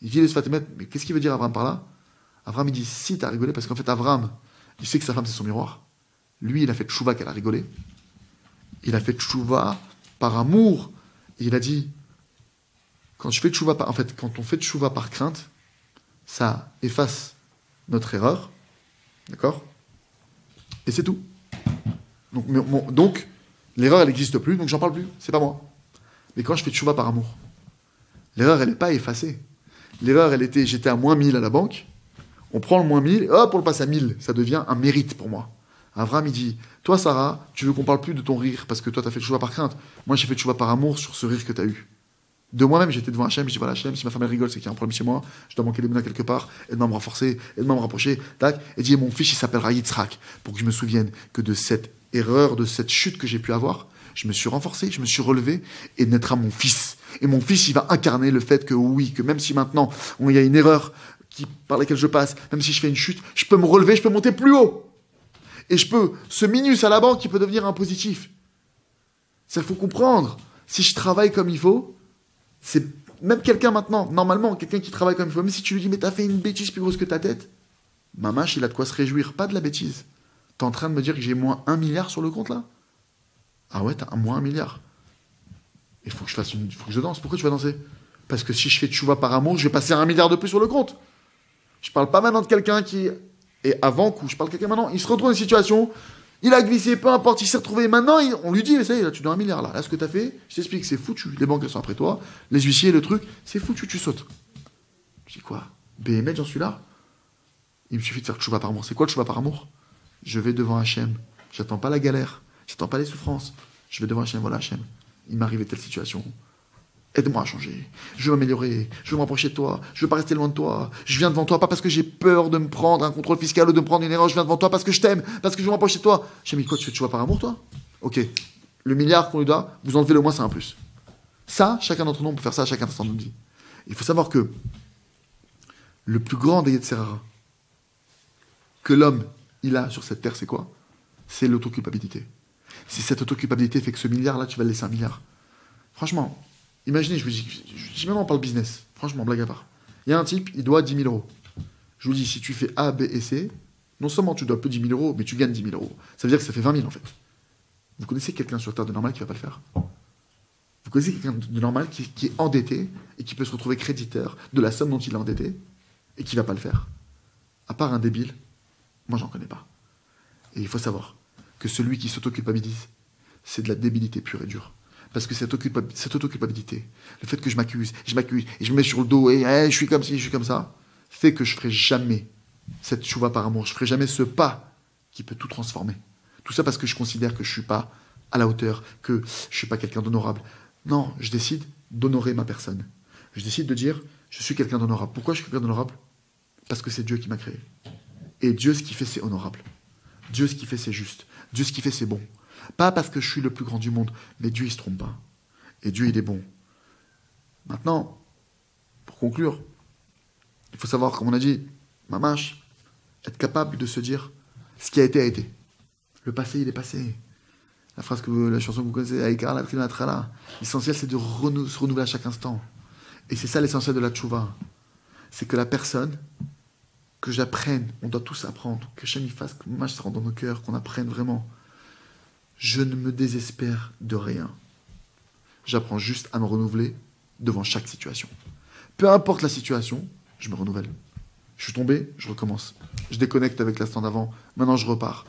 Il dit, Sfatémet, mais qu'est-ce qu'il veut dire Abraham par là ? Abraham, il dit, si t'as rigolé, parce qu'en fait, Abraham, il sait que sa femme, c'est son miroir. Lui, il a fait tchouva qu'elle a rigolé. Il a fait tchouva par amour. Et il a dit, quand on fait tchouva par crainte, ça efface notre erreur, d'accord ? Et c'est tout. Donc l'erreur, elle n'existe plus, donc j'en parle plus, c'est pas moi. Mais quand je fais tchouva par amour, l'erreur, elle n'est pas effacée. L'erreur, j'étais à moins 1000 à la banque, on prend le moins 1000, et hop, on le passe à 1000, ça devient un mérite pour moi. Abraham, il dit, toi, Sarah, tu veux qu'on parle plus de ton rire, parce que toi, tu as fait tchouva par crainte. Moi, j'ai fait tchouva par amour sur ce rire que tu as eu. De moi-même, j'étais devant Hachem, je dis voilà Hachem, si ma femme elle rigole, c'est qu'il y a un problème chez moi, je dois manquer les quelque part, aide-moi à me renforcer, aide-moi à me rapprocher, tac, et dit mon fils il s'appellera Yitzhak, pour que je me souvienne que de cette erreur, de cette chute que j'ai pu avoir, je me suis renforcé, je me suis relevé, et naîtra mon fils. Et mon fils, il va incarner le fait que oui, que même si maintenant il y a une erreur par laquelle je passe, même si je fais une chute, je peux me relever, je peux monter plus haut. Et ce minus à la banque, qui peut devenir un positif. Ça, il faut comprendre. Si je travaille comme il faut, c'est même quelqu'un maintenant, normalement, quelqu'un qui travaille comme il faut, même si tu lui dis, mais t'as fait une bêtise plus grosse que ta tête, mamache, il a de quoi se réjouir, pas de la bêtise. T'es en train de me dire que j'ai moins 1 milliard sur le compte, là ? Ah ouais, t'as moins 1 milliard. Il faut que je danse. Pourquoi tu vas danser ? Parce que si je fais tchouva par amour, je vais passer 1 milliard de plus sur le compte. Je parle pas maintenant de quelqu'un qui est avant coup, je parle de quelqu'un maintenant, il se retrouve dans une situation, il a glissé, peu importe, il s'est retrouvé. Maintenant, on lui dit, mais ça y est, là, tu dois 1 milliard. Là, ce que tu as fait, je t'explique, c'est foutu. Les banques, elles sont après toi. Les huissiers, le truc, c'est foutu, tu sautes. Je dis quoi ? Béhémet, j'en suis là. Il me suffit de faire tchouva par amour. C'est quoi le tchouva par amour ? Je vais devant Hachem. J'attends pas la galère. J'attends pas les souffrances. Je vais devant Hachem. Voilà, Hachem. Il m'est arrivé telle situation. Aide-moi à changer. Je veux m'améliorer. Je veux me rapprocher de toi. Je veux pas rester loin de toi. Je viens devant toi, pas parce que j'ai peur de me prendre un contrôle fiscal ou de me prendre une erreur. Je viens devant toi parce que je t'aime, parce que je veux me rapprocher de toi. J'ai mis quoi ? Tu fais tchouva par amour, toi ? Ok. Le milliard qu'on lui doit, vous enlevez le moins, c'est un plus. Ça, chacun d'entre nous, on peut faire ça à chaque instant de notre vie. Il faut savoir que le plus grand des Yetzer Hara que l'homme, il a sur cette terre, c'est quoi ? c'est l'autoculpabilité. Si cette autoculpabilité fait que ce milliard-là, tu vas le laisser 1 milliard. Franchement, imaginez, je vous dis maintenant on parle business. Franchement, blague à part. Il y a un type, il doit 10 000 euros. Je vous dis, si tu fais A, B et C, non seulement tu dois plus 10 000 euros, mais tu gagnes 10 000 euros. Ça veut dire que ça fait 20 000 en fait. Vous connaissez quelqu'un sur Terre de normal qui va pas le faire? Vous connaissez quelqu'un de normal qui est endetté et qui peut se retrouver créditeur de la somme dont il est endetté et qui va pas le faire? À part un débile, moi j'en connais pas. Et il faut savoir que celui qui s'autoculpabilise, c'est de la débilité pure et dure. Parce que cette autoculpabilité, le fait que je m'accuse, et je me mets sur le dos, et je suis comme ci, je suis comme ça, fait que je ferai jamais cette chouva par amour, je ferai jamais ce pas qui peut tout transformer. Tout ça parce que je considère que je suis pas à la hauteur, que je suis pas quelqu'un d'honorable. Non, je décide d'honorer ma personne. Je décide de dire, je suis quelqu'un d'honorable. Pourquoi je suis quelqu'un d'honorable? Parce que c'est Dieu qui m'a créé. Et Dieu, ce qu'il fait, c'est honorable. Dieu, ce qu'il fait, c'est juste. Dieu, ce qu'il fait, c'est bon. Pas parce que je suis le plus grand du monde, mais Dieu, il se trompe pas. Et Dieu, il est bon. Maintenant, pour conclure, il faut savoir, comme on a dit, mamash, être capable de se dire, ce qui a été. Le passé, il est passé. La chanson que vous connaissez, Aïkar, la prima, trala. L'essentiel, c'est de se renouveler à chaque instant. Et c'est ça l'essentiel de la tchouva. C'est que la personne, que j'apprenne, on doit tous apprendre, que Hachem y fasse, que mamash, ça rentre dans nos cœurs, qu'on apprenne vraiment. Je ne me désespère de rien. J'apprends juste à me renouveler devant chaque situation. Peu importe la situation, je me renouvelle. Je suis tombé, je recommence. Je déconnecte avec l'instant d'avant. Maintenant, je repars.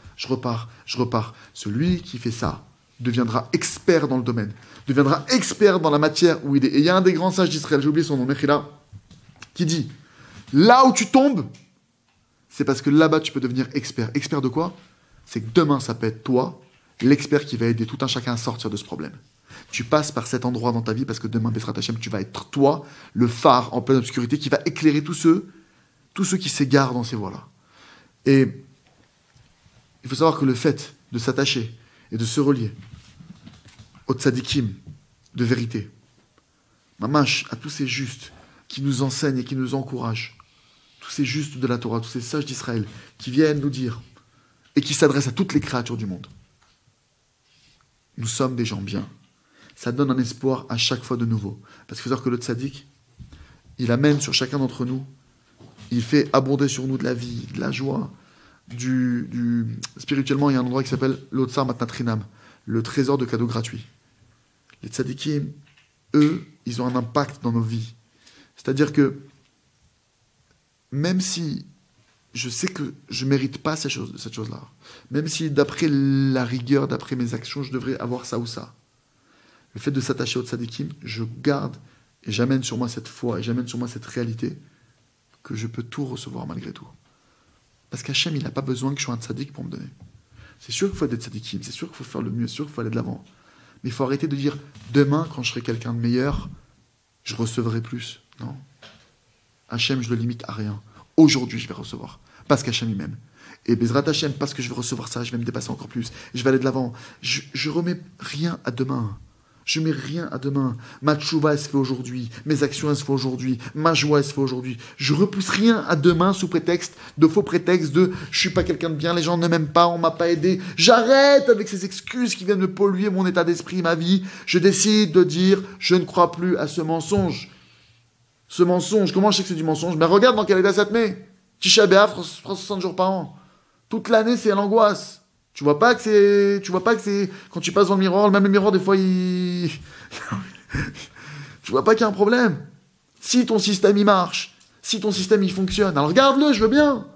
Celui qui fait ça deviendra expert dans le domaine. Deviendra expert dans la matière où il est. Et il y a un des grands sages d'Israël, j'ai oublié son nom, Mechila, qui dit, là où tu tombes, c'est parce que là-bas, tu peux devenir expert. Expert de quoi? C'est que demain, ça peut être toi, l'expert qui va aider tout un chacun à sortir de ce problème. Tu passes par cet endroit dans ta vie parce que demain, Bezrat Hashem, tu vas être toi, le phare en pleine obscurité qui va éclairer tous ceux qui s'égarent dans ces voies-là. Et il faut savoir que le fait de s'attacher et de se relier au tzadikim de vérité, mamash, à tous ces justes qui nous enseignent et qui nous encouragent, tous ces justes de la Torah, tous ces sages d'Israël qui viennent nous dire et qui s'adressent à toutes les créatures du monde. Nous sommes des gens bien. Ça donne un espoir à chaque fois de nouveau. Parce qu'il faut savoir que le tzadik, il amène sur chacun d'entre nous, il fait abonder sur nous de la vie, de la joie, spirituellement, il y a un endroit qui s'appelle l'Otsar Matnatrinam, le trésor de cadeaux gratuits. Les tzadikim, eux, ils ont un impact dans nos vies. C'est-à-dire que, même si je sais que je ne mérite pas cette chose-là, même si d'après la rigueur, d'après mes actions, je devrais avoir ça ou ça, le fait de s'attacher au tzadikim, je garde et j'amène sur moi cette foi et j'amène sur moi cette réalité que je peux tout recevoir malgré tout. Parce qu'Hachem, il n'a pas besoin que je sois un tzadik pour me donner. C'est sûr qu'il faut être des tzadikim, c'est sûr qu'il faut faire le mieux, c'est sûr qu'il faut aller de l'avant. Mais il faut arrêter de dire, demain, quand je serai quelqu'un de meilleur, je recevrai plus. Non. Hachem, je le limite à rien. Aujourd'hui, je vais recevoir. Parce qu'Hachem, il m'aime. Et Bezrat Hachem, parce que je vais recevoir ça, je vais me dépasser encore plus. Je vais aller de l'avant. Je remets rien à demain. Je mets rien à demain. Ma tchouva, elle se fait aujourd'hui. Mes actions, elles se font aujourd'hui. Ma joie, elle se fait aujourd'hui. Je repousse rien à demain sous prétexte, de faux prétextes de « je suis pas quelqu'un de bien, les gens ne m'aiment pas, on m'a pas aidé ». J'arrête avec ces excuses qui viennent me polluer mon état d'esprit, ma vie. Je décide de dire « je ne crois plus à ce mensonge ». Ce mensonge, comment je sais que c'est du mensonge? Mais regarde dans quel état ça te met. Tisha B'Av, 360 jours par an. Toute l'année, c'est l'angoisse. Tu vois pas que c'est quand tu passes dans le miroir, même le miroir des fois il tu vois pas qu'il y a un problème. Si ton système il marche, si ton système il fonctionne, alors regarde-le, je veux bien.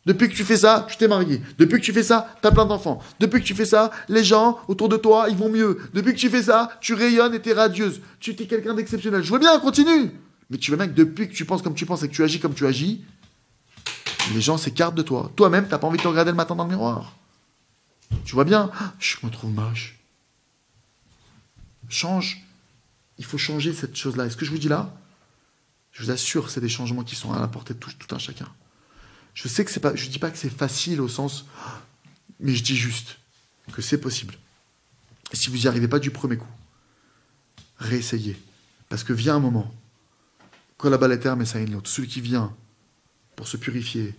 Depuis que tu fais ça, tu t'es marié. Depuis que tu fais ça, t'as plein d'enfants. Depuis que tu fais ça, les gens autour de toi, ils vont mieux. Depuis que tu fais ça, tu rayonnes et t'es radieuse. Tu es quelqu'un d'exceptionnel. Je veux bien, continue. Mais tu veux bien que depuis que tu penses comme tu penses et que tu agis comme tu agis, les gens s'écartent de toi. Toi-même, t'as pas envie de te regarder le matin dans le miroir. Tu vois bien, je me trouve moche. Change. Il faut changer cette chose-là. Et ce que je vous dis là, je vous assure, c'est des changements qui sont à la portée de tout un chacun. Je sais que c'est pas, je dis pas que c'est facile au sens, mais je dis juste que c'est possible. Et si vous n'y arrivez pas du premier coup, réessayez. Parce que vient un moment, quand la balle est terme et ça l'autre, celui qui vient pour se purifier,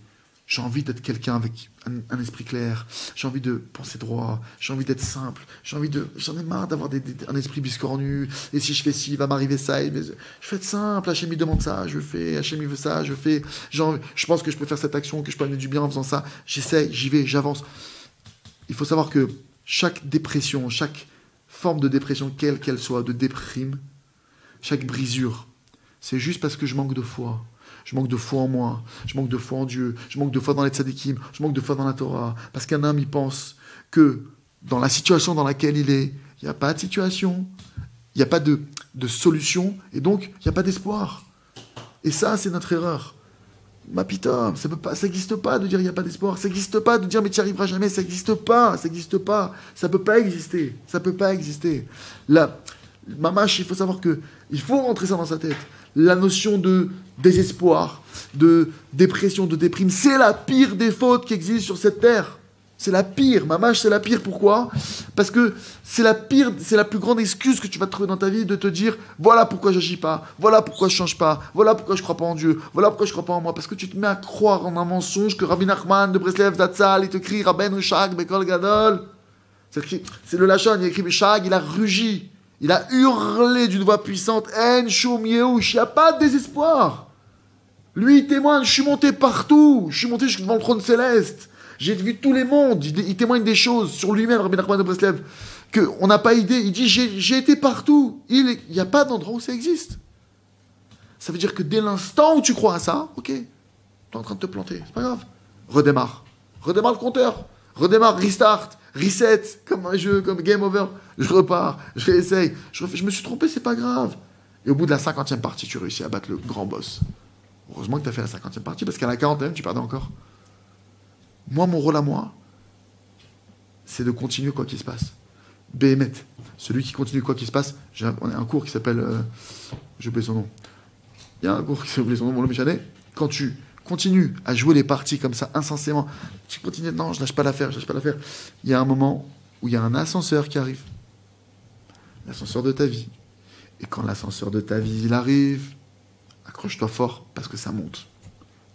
J'ai envie d'être quelqu'un avec un esprit clair. J'ai envie de penser droit. J'ai envie d'être simple. J'en ai marre d'avoir un esprit biscornu. Et si je fais ci, il va m'arriver ça. Je fais être simple. Hachem il demande ça, je fais. Hachem il veut ça, je fais. Je pense que je peux faire cette action, que je peux amener du bien en faisant ça. J'essaye, j'y vais, j'avance. Il faut savoir que chaque dépression, chaque forme de dépression, quelle qu'elle soit, de déprime, chaque brisure, c'est juste parce que je manque de foi. Je manque de foi en moi, je manque de foi en Dieu, je manque de foi dans les tzadikim, je manque de foi dans la Torah. Parce qu'un homme, il pense que dans la situation dans laquelle il est, il n'y a pas de situation, il n'y a pas de solution, et donc il n'y a pas d'espoir. Et ça, c'est notre erreur. Ma pita, ça n'existe pas de dire il n'y a pas d'espoir, ça n'existe pas de dire mais tu n'y arriveras jamais, ça n'existe pas, ça ne peut pas exister. Là, mamache, il faut savoir que il faut rentrer ça dans sa tête. La notion de désespoir, de dépression, de déprime, c'est la pire des fautes qui existent sur cette terre. C'est la pire, mamache, c'est la pire. Pourquoi ? Parce que c'est la plus grande excuse que tu vas trouver dans ta vie de te dire voilà pourquoi je n'agis pas, voilà pourquoi je ne change pas, voilà pourquoi je ne crois pas en Dieu, voilà pourquoi je ne crois pas en moi. Parce que tu te mets à croire en un mensonge que Rabbi Nachman de Breslev Zatzal, il te crie Rabben Ushag Bekol Gadol. C'est le Lachon, il a écrit Beshag, il a rugi. Il a hurlé d'une voix puissante, En Shum Yehush, il n'y a pas de désespoir. Lui, il témoigne, je suis monté partout, je suis monté devant le trône céleste, j'ai vu tous les mondes, il témoigne des choses sur lui-même, Rabbi Nachman de Breslev, qu'on n'a pas idée, il dit, j'ai été partout, il n'y a pas d'endroit où ça existe. Ça veut dire que dès l'instant où tu crois à ça, ok, tu es en train de te planter, c'est pas grave, redémarre le compteur, redémarre, restart, reset, comme un jeu, comme game over, je repars, je réessaye, je me suis trompé, c'est pas grave. Et au bout de la 50e partie, tu réussis à battre le grand boss. Heureusement que tu as fait la 50e partie, parce qu'à la 40e, tu perdais encore. Moi, mon rôle à moi, c'est de continuer quoi qu'il se passe. Béhémet, celui qui continue quoi qu'il se passe, on a un cours qui s'appelle, j'ai oublié son nom, il y a un cours qui s'appelle son nom, mon nom Méchanet, quand tu continues à jouer les parties comme ça, incessamment, tu continues, non, je lâche pas l'affaire, il y a un moment où il y a un ascenseur qui arrive, l'ascenseur de ta vie, et quand l'ascenseur de ta vie, il arrive, accroche-toi fort, parce que ça monte.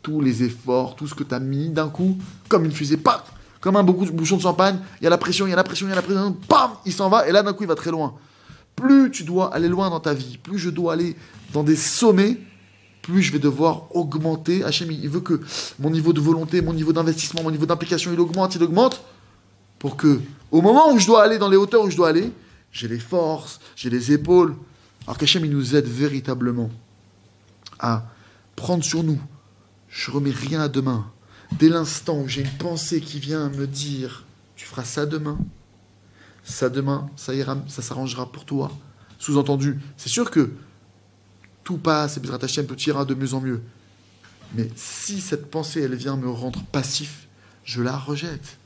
Tous les efforts, tout ce que tu as mis d'un coup, comme une fusée, pam, comme un bouchon de champagne, il y a la pression, pam, il s'en va, et là d'un coup il va très loin. Plus tu dois aller loin dans ta vie, plus je dois aller dans des sommets, plus je vais devoir augmenter. Hachem, il veut que mon niveau de volonté, mon niveau d'investissement, mon niveau d'implication, il augmente, pour que, au moment où je dois aller dans les hauteurs où je dois aller, j'ai les forces, j'ai les épaules. Alors qu'Hachem, il nous aide véritablement à prendre sur nous. Je remets rien à demain. Dès l'instant où j'ai une pensée qui vient me dire tu feras ça demain, ça ira, ça s'arrangera pour toi. Sous-entendu, c'est sûr que tout passe et Bezrat Hashem, tout ira de mieux en mieux. Mais si cette pensée, elle vient me rendre passif, je la rejette.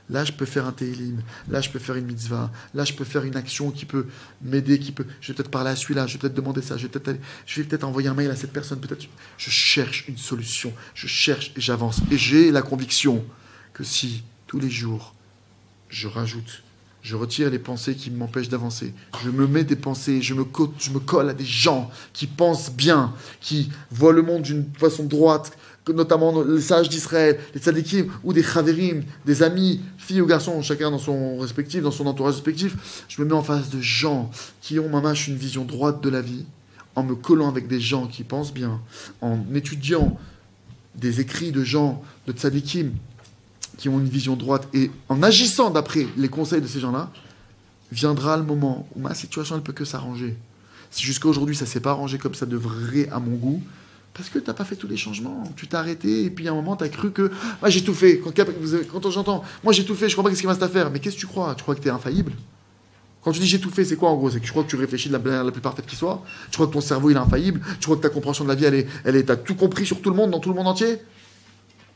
Là, je peux faire un télim, là, je peux faire une mitzvah, là, je peux faire une action qui peut m'aider, je vais peut-être parler à celui-là, je vais peut-être demander ça, je vais peut-être envoyer un mail à cette personne, peut-être. Je cherche une solution, je cherche et j'avance. Et j'ai la conviction que si, tous les jours, je retire les pensées qui m'empêchent d'avancer, je me mets des pensées, je me colle à des gens qui pensent bien, qui voient le monde d'une façon droite, notamment les sages d'Israël, les tzadikim, ou des chaverim, des amis, filles ou garçons, chacun dans son entourage respectif. Je me mets en face de gens qui ont, mamache, une vision droite de la vie, en me collant avec des gens qui pensent bien, en étudiant des écrits de gens, de tzadikim, qui ont une vision droite, et en agissant d'après les conseils de ces gens-là, viendra le moment où ma situation, elle peut que s'arranger. Si jusqu'à aujourd'hui, ça ne s'est pas arrangé comme ça devrait à mon goût, parce que tu n'as pas fait tous les changements, tu t'es arrêté, et puis à un moment, tu as cru que moi j'ai tout fait. Quand j'entends, moi j'ai tout fait, je crois pas qu'est-ce qu'il reste à faire. Mais qu'est-ce que tu crois? Tu crois que tu es infaillible? Quand tu dis j'ai tout fait, c'est quoi en gros? C'est que tu crois que tu réfléchis de la manière la plus parfaite qui soit? Tu crois que ton cerveau il est infaillible? Tu crois que ta compréhension de la vie, t'as tout compris sur tout le monde, dans tout le monde entier?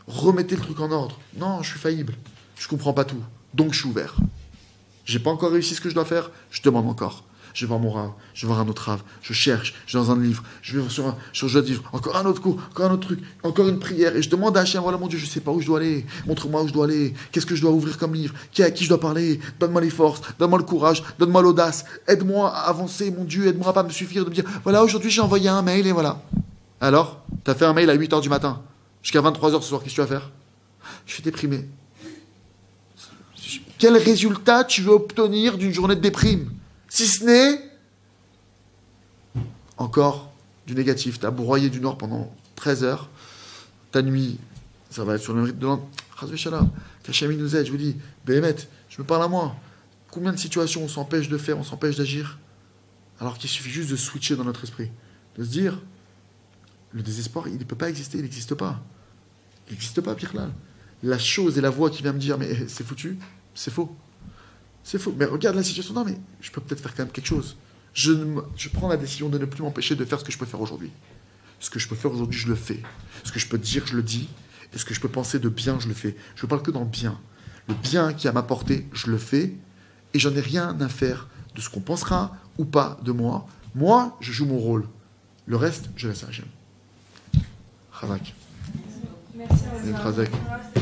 Remettez le truc en ordre. Non, je suis faillible. Je comprends pas tout. Donc je suis ouvert. J'ai pas encore réussi ce que je dois faire, je demande encore. Je vais voir mon rave, je vais voir un autre rave, je cherche, je vais dans un livre, je vais sur un livre, encore un autre cours, encore un autre truc, encore une prière, et je demande à Hachem, voilà mon Dieu, je sais pas où je dois aller, montre-moi où je dois aller, qu'est-ce que je dois ouvrir comme livre, à qui je dois parler, donne-moi les forces, donne-moi le courage, donne-moi l'audace, aide-moi à avancer, mon Dieu, aide-moi à pas me suffire de me dire, voilà, aujourd'hui j'ai envoyé un mail et voilà. Alors, t'as fait un mail à 8h du matin, jusqu'à 23h ce soir, qu'est-ce que tu vas faire? Je suis déprimé. Quel résultat tu veux obtenir d'une journée de déprime? Si ce n'est encore du négatif. Tu as broyé du nord pendant 13 heures. Ta nuit, ça va être sur le même rythme de l'an. Qu'Hachem nous aide, je vous dis, Béhémet, je me parle à moi. Combien de situations on s'empêche de faire, on s'empêche d'agir, alors qu'il suffit juste de switcher dans notre esprit. De se dire, le désespoir, il ne peut pas exister, il n'existe pas. Il n'existe pas, Birlal. La chose et la voix qui vient me dire, mais c'est foutu, c'est faux. C'est faux. Mais regarde la situation, non, mais je peux peut-être faire quand même quelque chose. Je prends la décision de ne plus m'empêcher de faire ce que je peux faire aujourd'hui. Ce que je peux faire aujourd'hui, je le fais. Ce que je peux dire, je le dis. Et ce que je peux penser de bien, je le fais. Je ne parle que dans le bien. Le bien qui est à ma portée, je le fais. Et j'en ai rien à faire de ce qu'on pensera ou pas de moi. Moi, je joue mon rôle. Le reste, je laisse à Hachem. Chazak. Merci.